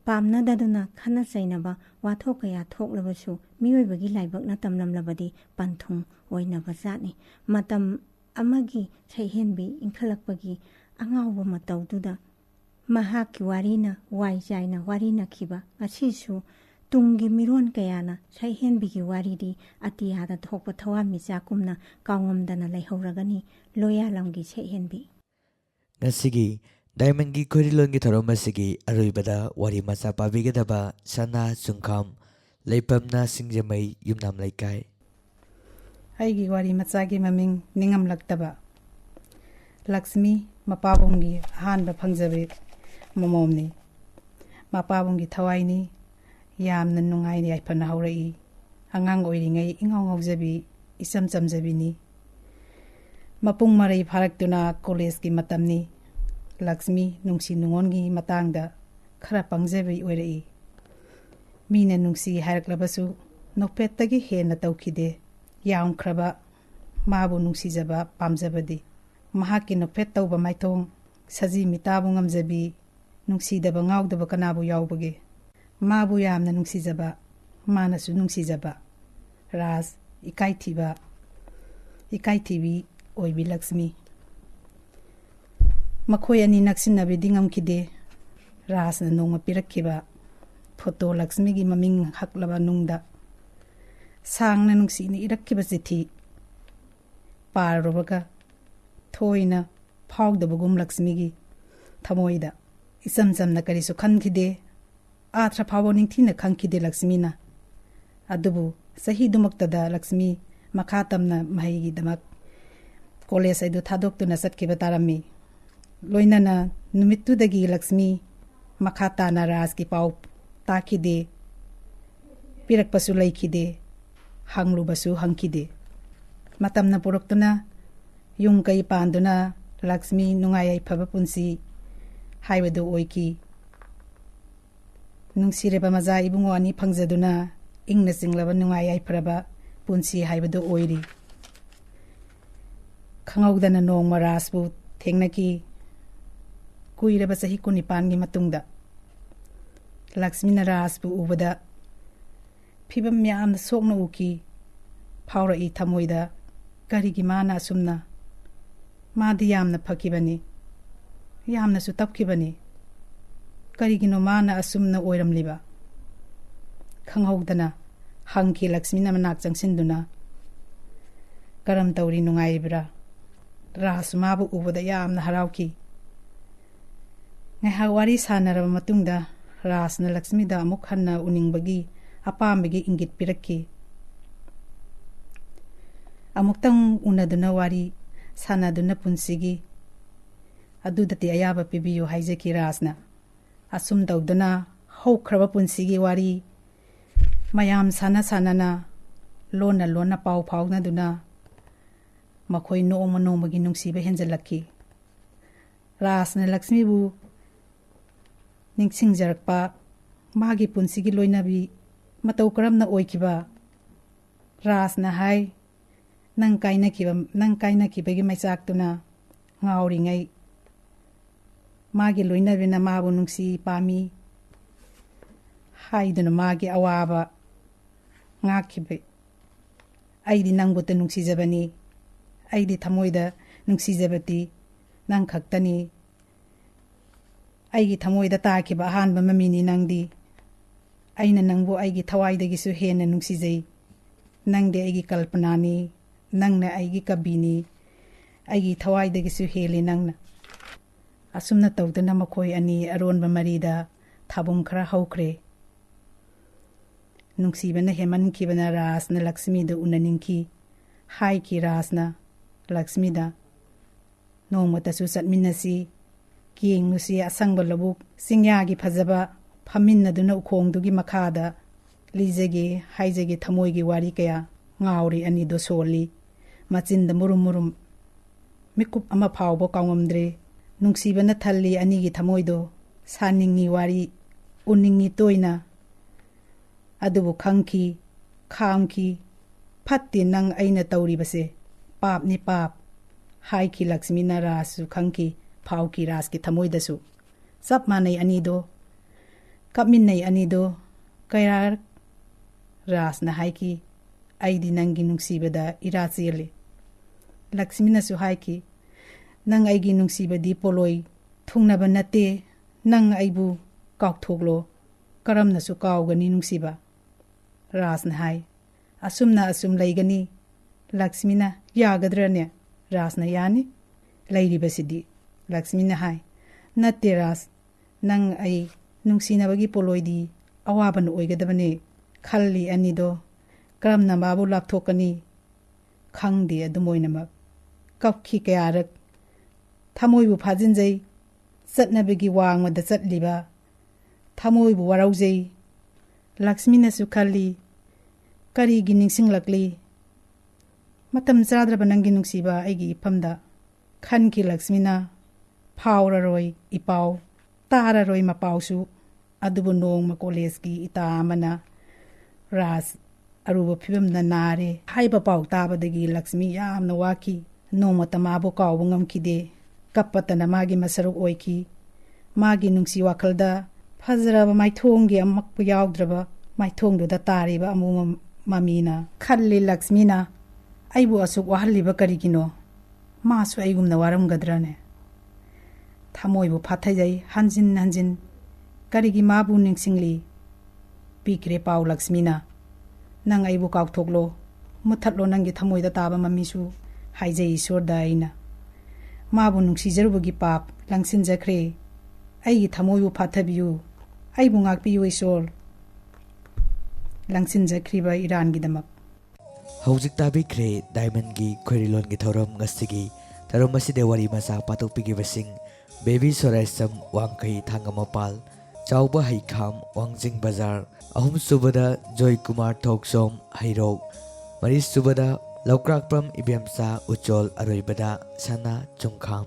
ꯄꯥꯝꯅꯗꯗꯨꯅ ꯈꯟꯅ ꯆꯩꯅꯕ ꯋꯥꯊꯣꯛ ꯀꯌꯥ ꯊꯣꯛꯂꯕꯁꯨ ꯃꯤꯑꯣꯏꯕꯒꯤ ꯂꯥꯏꯕꯛꯅ ꯇꯝꯂꯝꯂꯕꯗꯤ ꯄꯟꯊꯨꯡ ꯑꯣꯏꯅꯕ ꯖꯥꯠꯅꯤ ꯃꯇꯝ ꯑꯃꯒꯤ ꯁꯩꯍꯦꯟꯕꯤ ꯏꯟꯈꯠꯂꯛꯄꯒꯤ ꯑꯉꯥꯎꯕ ꯃꯇꯧꯗꯨꯗ ꯃꯍꯥꯛꯀꯤ ꯋꯥꯔꯤꯅ ꯋꯥꯏ ꯆꯥꯏꯅ ꯋꯥꯔꯤꯅꯈꯤꯕ ꯉꯁꯤꯁꯨ ꯇꯨꯡꯒꯤ ꯃꯤꯔꯣꯟ ꯀꯌꯥꯅ ꯁꯩꯍꯦꯟꯕꯤꯒꯤ ꯋꯥꯔꯤꯗꯤ ꯑꯇꯤꯌꯥꯗ ꯊꯣꯛꯄ ꯊꯋꯥꯟꯃꯤꯆꯥꯛꯀꯨꯝꯅ ꯀꯥꯎꯉꯝꯗꯅ ꯂꯩꯍꯧꯔꯒꯅꯤ ꯂꯣꯌꯥꯂꯝꯒꯤ ꯁꯩꯍꯦꯟꯕꯤ ꯉꯁꯤꯒꯤ ꯗꯥꯏꯃꯟꯒꯤ ꯈꯣꯏꯔꯤꯂꯣꯟꯒꯤ ꯊꯧꯔꯝ ꯑꯁꯤꯒꯤ ꯑꯔꯣꯏꯕꯗ ꯋꯥꯔꯤ ꯃꯆꯥ ꯄꯥꯕꯤꯒꯗꯕ ꯁꯅꯥ ꯆꯨꯡꯈꯥꯝ ꯂꯩꯄꯝꯅ ꯁꯤꯡꯖꯃꯩ ꯌꯨꯝꯅꯥꯝ ꯂꯩꯀꯥꯏ ꯑꯩꯒꯤ ꯋꯥꯔꯤ ꯃꯆꯥꯒꯤ ꯃꯃꯤꯡ ꯅꯤꯡꯉꯝꯂꯛꯇꯕ ꯂꯛꯁꯃꯤ ꯃꯄꯥꯕꯨꯡꯒꯤ ꯑꯍꯥꯟꯕ ꯐꯪꯖꯕꯤ ꯃꯃꯣꯝꯅꯤ ꯃꯄꯥꯕꯨꯡꯒꯤ ꯊꯋꯥꯏꯅꯤ ꯌꯥꯝꯅ ꯅꯨꯡꯉꯥꯏꯅ ꯌꯥꯏꯐꯅ ꯍꯧꯔꯛꯏ ꯑꯉꯥꯡ ꯑꯣꯏꯔꯤꯉꯩ ꯏꯉꯥꯎ ꯉꯥꯎꯖꯕꯤ ꯏꯆꯝ ꯆꯝꯖꯕꯤꯅꯤ ꯃꯄꯨꯡ ꯃꯔꯩ ꯐꯥꯔꯛꯇꯨꯅ ꯀꯣꯂꯦꯖꯀꯤ ꯃꯇꯝꯅꯤ ꯂꯛꯁꯃꯤ ꯅꯨꯡꯁꯤ ꯅꯨꯡꯉꯣꯟꯒꯤ ꯃꯇꯥꯡꯗ ꯈꯔ ꯄꯪꯖꯕꯤ ꯑꯣꯏꯔꯛꯏ ꯃꯤꯅ ꯅꯨꯡꯁꯤ ꯍꯥꯏꯔꯛꯂꯕꯁꯨ ꯅꯣꯛꯐꯦꯠꯇꯒꯤ ꯍꯦꯟꯅ ꯇꯧꯈꯤꯗꯦ ꯌꯥꯝꯈ꯭ꯔꯕ ꯃꯥꯕꯨ ꯅꯨꯡꯁꯤꯖꯕ ꯄꯥꯝꯖꯕꯗꯤ ꯃꯍꯥꯛꯀꯤ ꯅꯣꯛꯐꯦꯠ ꯇꯧꯕ ꯃꯥꯏꯊꯣꯡ ꯁꯖꯤ ꯃꯤꯇꯥꯕꯨ ꯉꯝꯖꯕꯤ ꯅꯨꯡꯁꯤꯗꯕ ꯉꯥꯎꯗꯕ ꯀꯅꯥꯕꯨ ꯌꯥꯎꯕꯒꯦ ꯃꯥꯕꯨ ꯌꯥꯝꯅ ꯅꯨꯡꯁꯤꯖꯕ ꯃꯥꯅꯁꯨ ꯅꯨꯡꯁꯤꯖꯕ ꯔꯥꯖ ꯏꯀꯥꯏꯊꯤꯕꯤ ꯑꯣꯏꯕꯤ ꯂꯛꯁꯃꯤ ꯃꯈꯣꯏ ꯑꯅꯤ ꯅꯛꯁꯤꯟꯅꯕꯗꯤ ꯉꯝꯈꯤꯗꯦ ꯔꯥꯖꯅ ꯅꯣꯡꯃ ꯄꯤꯔꯛꯈꯤꯕ ꯐꯣꯇꯣ ꯂꯛꯁꯃꯤꯒꯤ ꯃꯃꯤꯡ ꯍꯛꯂꯕ ꯅꯨꯡꯗ ꯁꯥꯡꯅ ꯅꯨꯡꯁꯤꯅ ꯏꯔꯛꯈꯤꯕ ꯆꯤꯊꯤ ꯄꯥꯔꯨꯕꯒ ꯊꯣꯏꯅ ꯐꯥꯎꯗꯕꯒꯨꯝ ꯂꯛꯁꯃꯤꯒꯤ ꯊꯃꯣꯏꯗ ꯏꯆꯝ ꯆꯝꯅ ꯀꯔꯤꯁꯨ ꯈꯟꯈꯤꯗꯦ ꯑꯥꯊ꯭ꯔ ꯐꯥꯎꯕ ꯅꯤꯡꯊꯤꯅ ꯈꯪꯈꯤꯗꯦ ꯂꯛꯁꯃꯤꯅ ꯑꯗꯨꯕꯨ ꯆꯍꯤꯗꯨꯃꯛꯇꯗ ꯂꯛꯁꯃꯤ ꯃꯈꯥ ꯇꯝꯅ ꯃꯍꯩꯒꯤꯗꯃꯛ ꯀꯣꯂꯦꯖ ꯑꯗꯨ ꯊꯥꯗꯣꯛꯇꯨꯅ ꯆꯠꯈꯤꯕ ꯇꯥꯔꯝꯃꯤ ꯂꯣꯏꯅꯅ ꯅꯨꯃꯤꯠꯇꯨꯗꯒꯤ ꯂꯛꯁꯃꯤ ꯃꯈꯥ ꯇꯥꯅ ꯔꯥꯖꯀꯤ ꯄꯥꯎ ꯇꯥꯈꯤꯗꯦ ꯄꯤꯔꯛꯄꯁꯨ ꯂꯩꯈꯤꯗꯦ ꯍꯪꯂꯨꯕꯁꯨ ꯍꯪꯈꯤꯗꯦ ꯃꯇꯝꯅ ꯄꯨꯔꯛꯇꯨꯅ ꯌꯨꯝ ꯀꯩ ꯄꯥꯟꯗꯨꯅ ꯂꯛꯁꯃꯤ ꯅꯨꯡꯉꯥꯏ ꯌꯥꯏꯐꯕ ꯄꯨꯟꯁꯤ ꯍꯥꯏꯕꯗꯨ ꯑꯣꯏꯈꯤ ꯅꯨꯡꯁꯤꯔꯕ ꯃꯆꯥ ꯏꯕꯨꯡꯉꯣ ꯑꯅꯤ ꯐꯪꯖꯗꯨꯅ ꯏꯪꯅ ꯆꯤꯡꯂꯕ ꯅꯨꯡꯉꯥꯏ ꯌꯥꯏꯐꯔꯕ ꯄꯨꯟꯁꯤ ꯍꯥꯏꯕꯗꯨ ꯑꯣꯏꯔꯤ ꯈꯪꯍꯧꯗꯅ ꯅꯣꯡꯃ ꯔꯥꯖꯕꯨ ꯊꯦꯡꯅꯈꯤ ꯀꯨꯏꯔꯕ ꯆꯍꯤ 19ꯒꯤ ꯃꯇꯨꯡꯗ ꯂꯛꯁꯃꯤꯅ ꯔꯥꯖꯕꯨ ꯎꯕꯗ ꯐꯤꯕꯝ ꯌꯥꯝꯅ ꯁꯣꯛꯅ ꯎꯈꯤ ꯐꯥꯎꯔꯛꯏ ꯊꯃꯣꯏꯗ ꯀꯔꯤꯒꯤ ꯃꯥꯅ ꯑꯁꯨꯝꯅ ꯃꯥꯗꯤ ꯌꯥꯝꯅ ꯐꯈꯤꯕꯅꯤ ꯌꯥꯝꯅꯁꯨ ꯇꯞꯈꯤꯕꯅꯤ ꯀꯔꯤꯒꯤꯅꯣ ꯃꯥꯅ ꯑꯁꯨꯝꯅ ꯑꯣꯏꯔꯝꯂꯤꯕ ꯈꯪꯍꯧꯗꯅ ꯍꯪꯈꯤ ꯂꯛꯁꯃꯤꯅ ꯃꯅꯥꯛ ꯆꯪꯁꯤꯟꯗꯨꯅ ꯀꯔꯝ ꯇꯧꯔꯤ ꯅꯨꯡꯉꯥꯏꯔꯤꯕ꯭ꯔꯥ ꯔꯥꯖ ꯃꯥꯕꯨ ꯎꯕꯗ ꯌꯥꯝꯅ ꯍꯔꯥꯎꯈꯤ ꯉꯥꯏꯍꯥꯛ ꯋꯥꯔꯤ ꯁꯥꯟꯅꯔꯕ ꯃꯇꯨꯡꯗ ꯔꯥꯖꯅ ꯂꯛꯁꯃꯤꯗ ꯑꯃꯨꯛ ꯍꯟꯅ ꯎꯅꯤꯡꯕꯒꯤ ꯑꯄꯥꯝꯕꯒꯤ ꯏꯪꯒꯤꯠ ꯄꯤꯔꯛꯈꯤ ꯑꯃꯨꯛꯇꯪ ꯎꯅꯗꯨꯅ ꯋꯥꯔꯤ ꯁꯥꯟꯅꯗꯨꯅ ꯄꯨꯟꯁꯤꯒꯤ ꯑꯗꯨꯗꯗꯤ ꯑꯌꯥꯕ ꯄꯤꯕꯤꯌꯨ ꯍꯥꯏꯖꯈꯤ ꯔꯥꯖꯅ ꯑꯁꯨꯝ ꯇꯧꯗꯨꯅ ꯍꯧꯈ꯭ꯔꯕ ꯄꯨꯟꯁꯤꯒꯤ ꯋꯥꯔꯤ ꯃꯌꯥꯝ ꯁꯥꯟꯅꯅ ꯂꯣꯟꯅ ꯄꯥꯎ ꯐꯥꯎꯅꯗꯨꯅ ꯃꯈꯣꯏ ꯅꯣꯡꯃ ꯅꯣꯡꯃꯒꯤ ꯅꯨꯡꯁꯤꯕ ꯍꯦꯟꯖꯜꯂꯛꯈꯤ ꯔꯥꯖꯅ ꯂꯛꯁꯃꯤꯕꯨ ꯅꯤꯡꯁꯤꯡꯖꯔꯛꯄ ꯃꯥꯒꯤ ꯄꯨꯟꯁꯤꯒꯤ ꯂꯣꯏꯅꯕꯤ ꯃꯇꯧ ꯀꯔꯝꯅ ꯑꯣꯏꯈꯤꯕ ꯔꯥꯖꯅ ꯍꯥꯏ ꯅꯪ ꯀꯥꯏꯅꯈꯤꯕꯒꯤ ꯃꯩꯆꯥꯛꯇꯨꯅ ꯉꯥꯎꯔꯤꯉꯩ ꯃꯥꯒꯤ ꯂꯣꯏꯅꯕꯤꯅ ꯃꯥꯕꯨ ꯅꯨꯡꯁꯤ ꯄꯥꯝꯃꯤ ꯍꯥꯏꯗꯨꯅ ꯃꯥꯒꯤ ꯑꯋꯥꯕ ꯉꯥꯛꯈꯤꯕ ꯑꯩꯗꯤ ꯅꯪꯕꯨꯇ ꯅꯨꯡꯁꯤꯖꯕꯅꯤ ꯑꯩꯗꯤ ꯊꯃꯣꯏꯗ ꯅꯨꯡꯁꯤꯖꯕꯗꯤ ꯅꯪ ꯈꯛꯇꯅꯤ ꯑꯩꯒꯤ ꯊꯃꯣꯏꯗ ꯇꯥꯈꯤꯕ ꯑꯍꯥꯟꯕ ꯃꯃꯤꯅꯤ ꯅꯪꯗꯤ ꯑꯩꯅ ꯅꯪꯕꯨ ꯑꯩꯒꯤ ꯊꯋꯥꯏꯗꯒꯤꯁꯨ ꯍꯦꯟꯅ ꯅꯨꯡꯁꯤꯖꯩ ꯅꯪꯗꯤ ꯑꯩꯒꯤ ꯀꯜꯄꯅꯥꯅꯤ ꯅꯪꯅ ꯑꯩꯒꯤ ꯀꯕꯤꯅꯤ ꯑꯩꯒꯤ ꯊꯋꯥꯏꯗꯒꯤꯁꯨ ꯍꯦꯜꯂꯤ ꯅꯪꯅ ꯑꯁꯨꯝꯅ ꯇꯧꯗꯨꯅ ꯃꯈꯣꯏ ꯑꯅꯤ ꯑꯔꯣꯟꯕ ꯃꯔꯤꯗ ꯊꯥꯕꯨꯝ ꯈꯔ ꯍꯧꯈ꯭ꯔꯦ ꯅꯨꯡꯁꯤꯕꯅ ꯍꯦꯟꯃꯟꯈꯤꯕꯅ ꯔꯥꯖꯅ ꯂꯛꯁꯃꯤꯗ ꯎꯅꯅꯤꯡꯈꯤ ꯍꯥꯏꯈꯤ ꯔꯥꯖꯅ ꯂꯛꯁꯃꯤꯗ ꯅꯣꯡꯃꯇꯁꯨ ꯆꯠꯃꯤꯟꯅꯁꯤ ꯌꯦꯡꯂꯨꯁꯤ ꯑꯁꯪꯕ ꯂꯧꯕꯨꯛ ꯆꯤꯡꯌꯥꯒꯤ ꯐꯖꯕ ꯐꯝꯃꯤꯟꯅꯗꯨꯅ ꯎꯈꯣꯡꯗꯨꯒꯤ ꯃꯈꯥꯗ ꯂꯤꯖꯒꯦ ꯍꯥꯏꯖꯒꯦ ꯊꯃꯣꯏꯒꯤ ꯋꯥꯔꯤ ꯀꯌꯥ ꯉꯥꯎꯔꯤ ꯑꯅꯤꯗꯣ ꯁꯣꯜꯂꯤ ꯃꯆꯤꯟꯗ ꯃꯨꯔꯨꯝ ꯃꯤꯀꯨꯞ ꯑꯃ ꯐꯥꯎꯕ ꯀꯥꯎꯉꯝꯗ꯭ꯔꯦ ꯅꯨꯡꯁꯤꯕꯅ ꯊꯜꯂꯤ ꯑꯅꯤꯒꯤ ꯊꯃꯣꯏꯗꯣ ꯁꯥꯅꯤꯡꯉꯤ ꯋꯥꯔꯤ ꯎꯅꯤꯡꯉꯤ ꯇꯣꯏꯅ ꯑꯗꯨꯕꯨ ꯈꯪꯈꯤ ꯈꯥꯝꯈꯤ ꯐꯠꯇꯦ ꯅꯪ ꯑꯩꯅ ꯇꯧꯔꯤꯕꯁꯦ ꯄꯥꯞꯅꯤ ꯄꯥꯞ ꯍꯥꯏꯈꯤ ꯂꯛꯁꯃꯤꯅ ꯔꯥꯖꯁꯨ ꯈꯪꯈꯤ ꯐꯥꯎꯈꯤ ꯔꯥꯖꯀꯤ ꯊꯃꯣꯏꯗꯁꯨ ꯆꯞ ꯃꯥꯟꯅꯩ ꯑꯅꯤꯗꯣ ꯀꯞꯃꯤꯟꯅꯩ ꯑꯅꯤꯗꯣ ꯀꯌꯥ ꯔꯥꯖꯅ ꯍꯥꯏꯈꯤ ꯑꯩꯗꯤ ꯅꯪꯒꯤ ꯅꯨꯡꯁꯤꯕꯗ ꯏꯔꯥ ꯆꯦꯜꯂꯤ ꯂꯛꯁꯃꯤꯅꯁꯨ ꯍꯥꯏꯈꯤ ꯅꯪ ꯑꯩꯒꯤ ꯅꯨꯡꯁꯤꯕꯗꯤ ꯄꯣꯂꯣꯏ ꯊꯨꯡꯅꯕ ꯅꯠꯇꯦ ꯅꯪ ꯑꯩꯕꯨ ꯀꯥꯎꯊꯣꯛꯂꯣ ꯀꯔꯝꯅꯁꯨ ꯀꯥꯎꯒꯅꯤ ꯅꯨꯡꯁꯤꯕ ꯔꯥꯖꯅ ꯍꯥꯏ ꯑꯁꯨꯝꯅ ꯑꯁꯨꯝ ꯂꯩꯒꯅꯤ ꯂꯛꯁꯃꯤꯅ ꯌꯥꯒꯗ꯭ꯔꯅꯦ ꯔꯥꯖꯅ ꯌꯥꯅꯤ ꯂꯩꯔꯤꯕꯁꯤꯗꯤ ꯂꯛꯁꯃꯤꯅ ꯍꯥꯏ ꯅꯠꯇꯦ ꯔꯥꯖ ꯅꯪ ꯑꯩ ꯅꯨꯡꯁꯤꯅꯕꯒꯤ ꯄꯣꯂꯣꯏꯗꯤ ꯑꯋꯥꯕꯅ ꯑꯣꯏꯒꯗꯕꯅꯤ ꯈꯜꯂꯤ ꯑꯅꯤꯗꯣ ꯀꯔꯝꯅ ꯃꯥꯕꯨ ꯂꯥꯞꯊꯣꯛꯀꯅꯤ ꯈꯪꯗꯦ ꯑꯗꯨꯝ ꯑꯣꯏꯅꯃꯛ ꯀꯞꯈꯤ ꯀꯌꯥꯔꯛ ꯊꯃꯣꯏꯕꯨ ꯐꯥꯖꯤꯟꯖꯩ ꯆꯠꯅꯕꯒꯤ ꯋꯥꯡꯃꯗ ꯆꯠꯂꯤꯕ ꯊꯃꯣꯏꯕꯨ ꯋꯥꯔꯧꯖꯩ ꯂꯛꯁꯃꯤꯅꯁꯨ ꯈꯜꯂꯤ ꯀꯔꯤꯒꯤ ꯅꯤꯡꯁꯤꯡꯂꯛꯂꯤ ꯃꯇꯝ ꯆꯥꯗ꯭ꯔꯕ ꯅꯪꯒꯤ ꯅꯨꯡꯁꯤꯕ ꯑꯩꯒꯤ ꯏꯐꯝꯗ ꯈꯟꯈꯤ ꯂꯛꯁꯃꯤꯅ ꯐꯥꯎꯔꯔꯣꯏ ꯏꯄꯥꯎ ꯇꯥꯔꯔꯣꯏ ꯃꯄꯥꯎꯁꯨ ꯑꯗꯨꯕꯨ ꯅꯣꯡꯃ ꯀꯣꯂꯦꯖꯀꯤ ꯏꯇꯥ ꯑꯃꯅ ꯔꯥꯖ ꯑꯔꯨꯕ ꯐꯤꯕꯝꯗ ꯅꯥꯔꯦ ꯍꯥꯏꯕ ꯄꯥꯎ ꯇꯥꯕꯗꯒꯤ ꯂꯛꯁꯃꯤ ꯌꯥꯝꯅ ꯋꯥꯈꯤ ꯅꯣꯡꯃꯇ ꯃꯥꯕꯨ ꯀꯥꯎꯕ ꯉꯝꯈꯤꯗꯦ ꯀꯞꯄꯇꯅ ꯃꯥꯒꯤ ꯃꯁꯔꯨꯛ ꯑꯣꯏꯈꯤ ꯃꯥꯒꯤ ꯅꯨꯡꯁꯤ ꯋꯥꯈꯜꯗ ꯐꯖꯔꯕ ꯃꯥꯏꯊꯣꯡꯒꯤ ꯑꯃꯛꯄ ꯌꯥꯎꯗ꯭ꯔꯕ ꯃꯥꯏꯊꯣꯡꯗꯨꯗ ꯇꯥꯔꯤꯕ ꯑꯃꯨꯕ ꯃꯃꯤꯅ ꯈꯜꯂꯤ ꯂꯛꯁꯃꯤꯅ ꯑꯩꯕꯨ ꯑꯁꯨꯛ ꯋꯥꯍꯜꯂꯤꯕ ꯀꯔꯤꯒꯤꯅꯣ ꯃꯥꯁꯨ ꯑꯩꯒꯨꯝꯅ ꯋꯥꯔꯝꯒꯗ꯭ꯔꯅꯦ ꯊꯃꯣꯏꯕꯨ ꯐꯥꯊꯩꯖꯩ ꯍꯟꯖꯤꯟ ꯍꯟꯖꯤꯟ ꯀꯔꯤꯒꯤ ꯃꯥꯕꯨ ꯅꯤꯡꯁꯤꯡꯂꯤ ꯄꯤꯈ꯭ꯔꯦ ꯄꯥꯎ ꯂꯛꯁꯃꯤꯅ ꯅꯪ ꯑꯩꯕꯨ ꯀꯥꯎꯊꯣꯛꯂꯣ ꯃꯨꯠꯊꯠꯂꯣ ꯅꯪꯒꯤ ꯊꯃꯣꯏꯗ ꯇꯥꯕ ꯃꯃꯤꯁꯨ ꯍꯥꯏꯖꯩ ꯏꯁꯣꯔꯗ ꯑꯩꯅ ꯃꯥꯕꯨ ꯅꯨꯡꯁꯤꯖꯔꯨꯕꯒꯤ ꯄꯥꯞ ꯂꯪꯁꯤꯟꯖꯈ꯭ꯔꯦ ꯑꯩꯒꯤ ꯊꯃꯣꯏꯕꯨ ꯐꯥꯊꯕꯤꯌꯨ ꯑꯩꯕꯨ ꯉꯥꯛꯄꯤꯌꯨ ꯏꯁꯣꯔ ꯂꯪꯁꯤꯟꯖꯈ꯭ꯔꯤꯕ ꯏꯔꯥꯟꯒꯤꯗꯃꯛ ꯍꯧꯖꯤꯛ ꯇꯥꯕꯤꯈ꯭ꯔꯦ ꯗꯥꯏꯃꯟꯒꯤ ꯈꯣꯏꯔꯤꯂꯣꯟꯒꯤ ꯊꯧꯔꯝ ꯉꯁꯤꯒꯤ ꯊꯧꯔꯝ ꯑꯁꯤꯗ ꯋꯥꯔꯤ ꯃꯆꯥ ꯄꯥꯊꯣꯛꯄꯤꯈꯤꯕꯁꯤꯡ ꯕꯦꯕꯤ ꯁꯣꯔꯥꯏꯁꯝ ꯋꯥꯡꯈꯩ ꯊꯥꯡꯒꯃꯄꯥꯜ ꯆꯥꯎꯕ ꯍꯩꯈꯥꯝ ꯋꯥꯡꯖꯤꯡ ꯕꯖꯥꯔ ꯑꯍꯨꯝꯁꯨꯕꯗ ꯖꯣꯏ ꯀꯨꯃꯥꯔ ꯊꯣꯛꯁꯣꯝ ꯍꯩꯔꯣꯛ ꯃꯔꯤꯁꯨꯕꯗ ꯂꯧꯀ꯭ꯔꯥꯛꯄꯝ ꯏꯕꯦꯝꯆꯥ ꯎꯆꯣꯜ ꯑꯔꯣꯏꯕꯗ ꯁꯅꯥ ꯆꯨꯡꯈꯥꯝ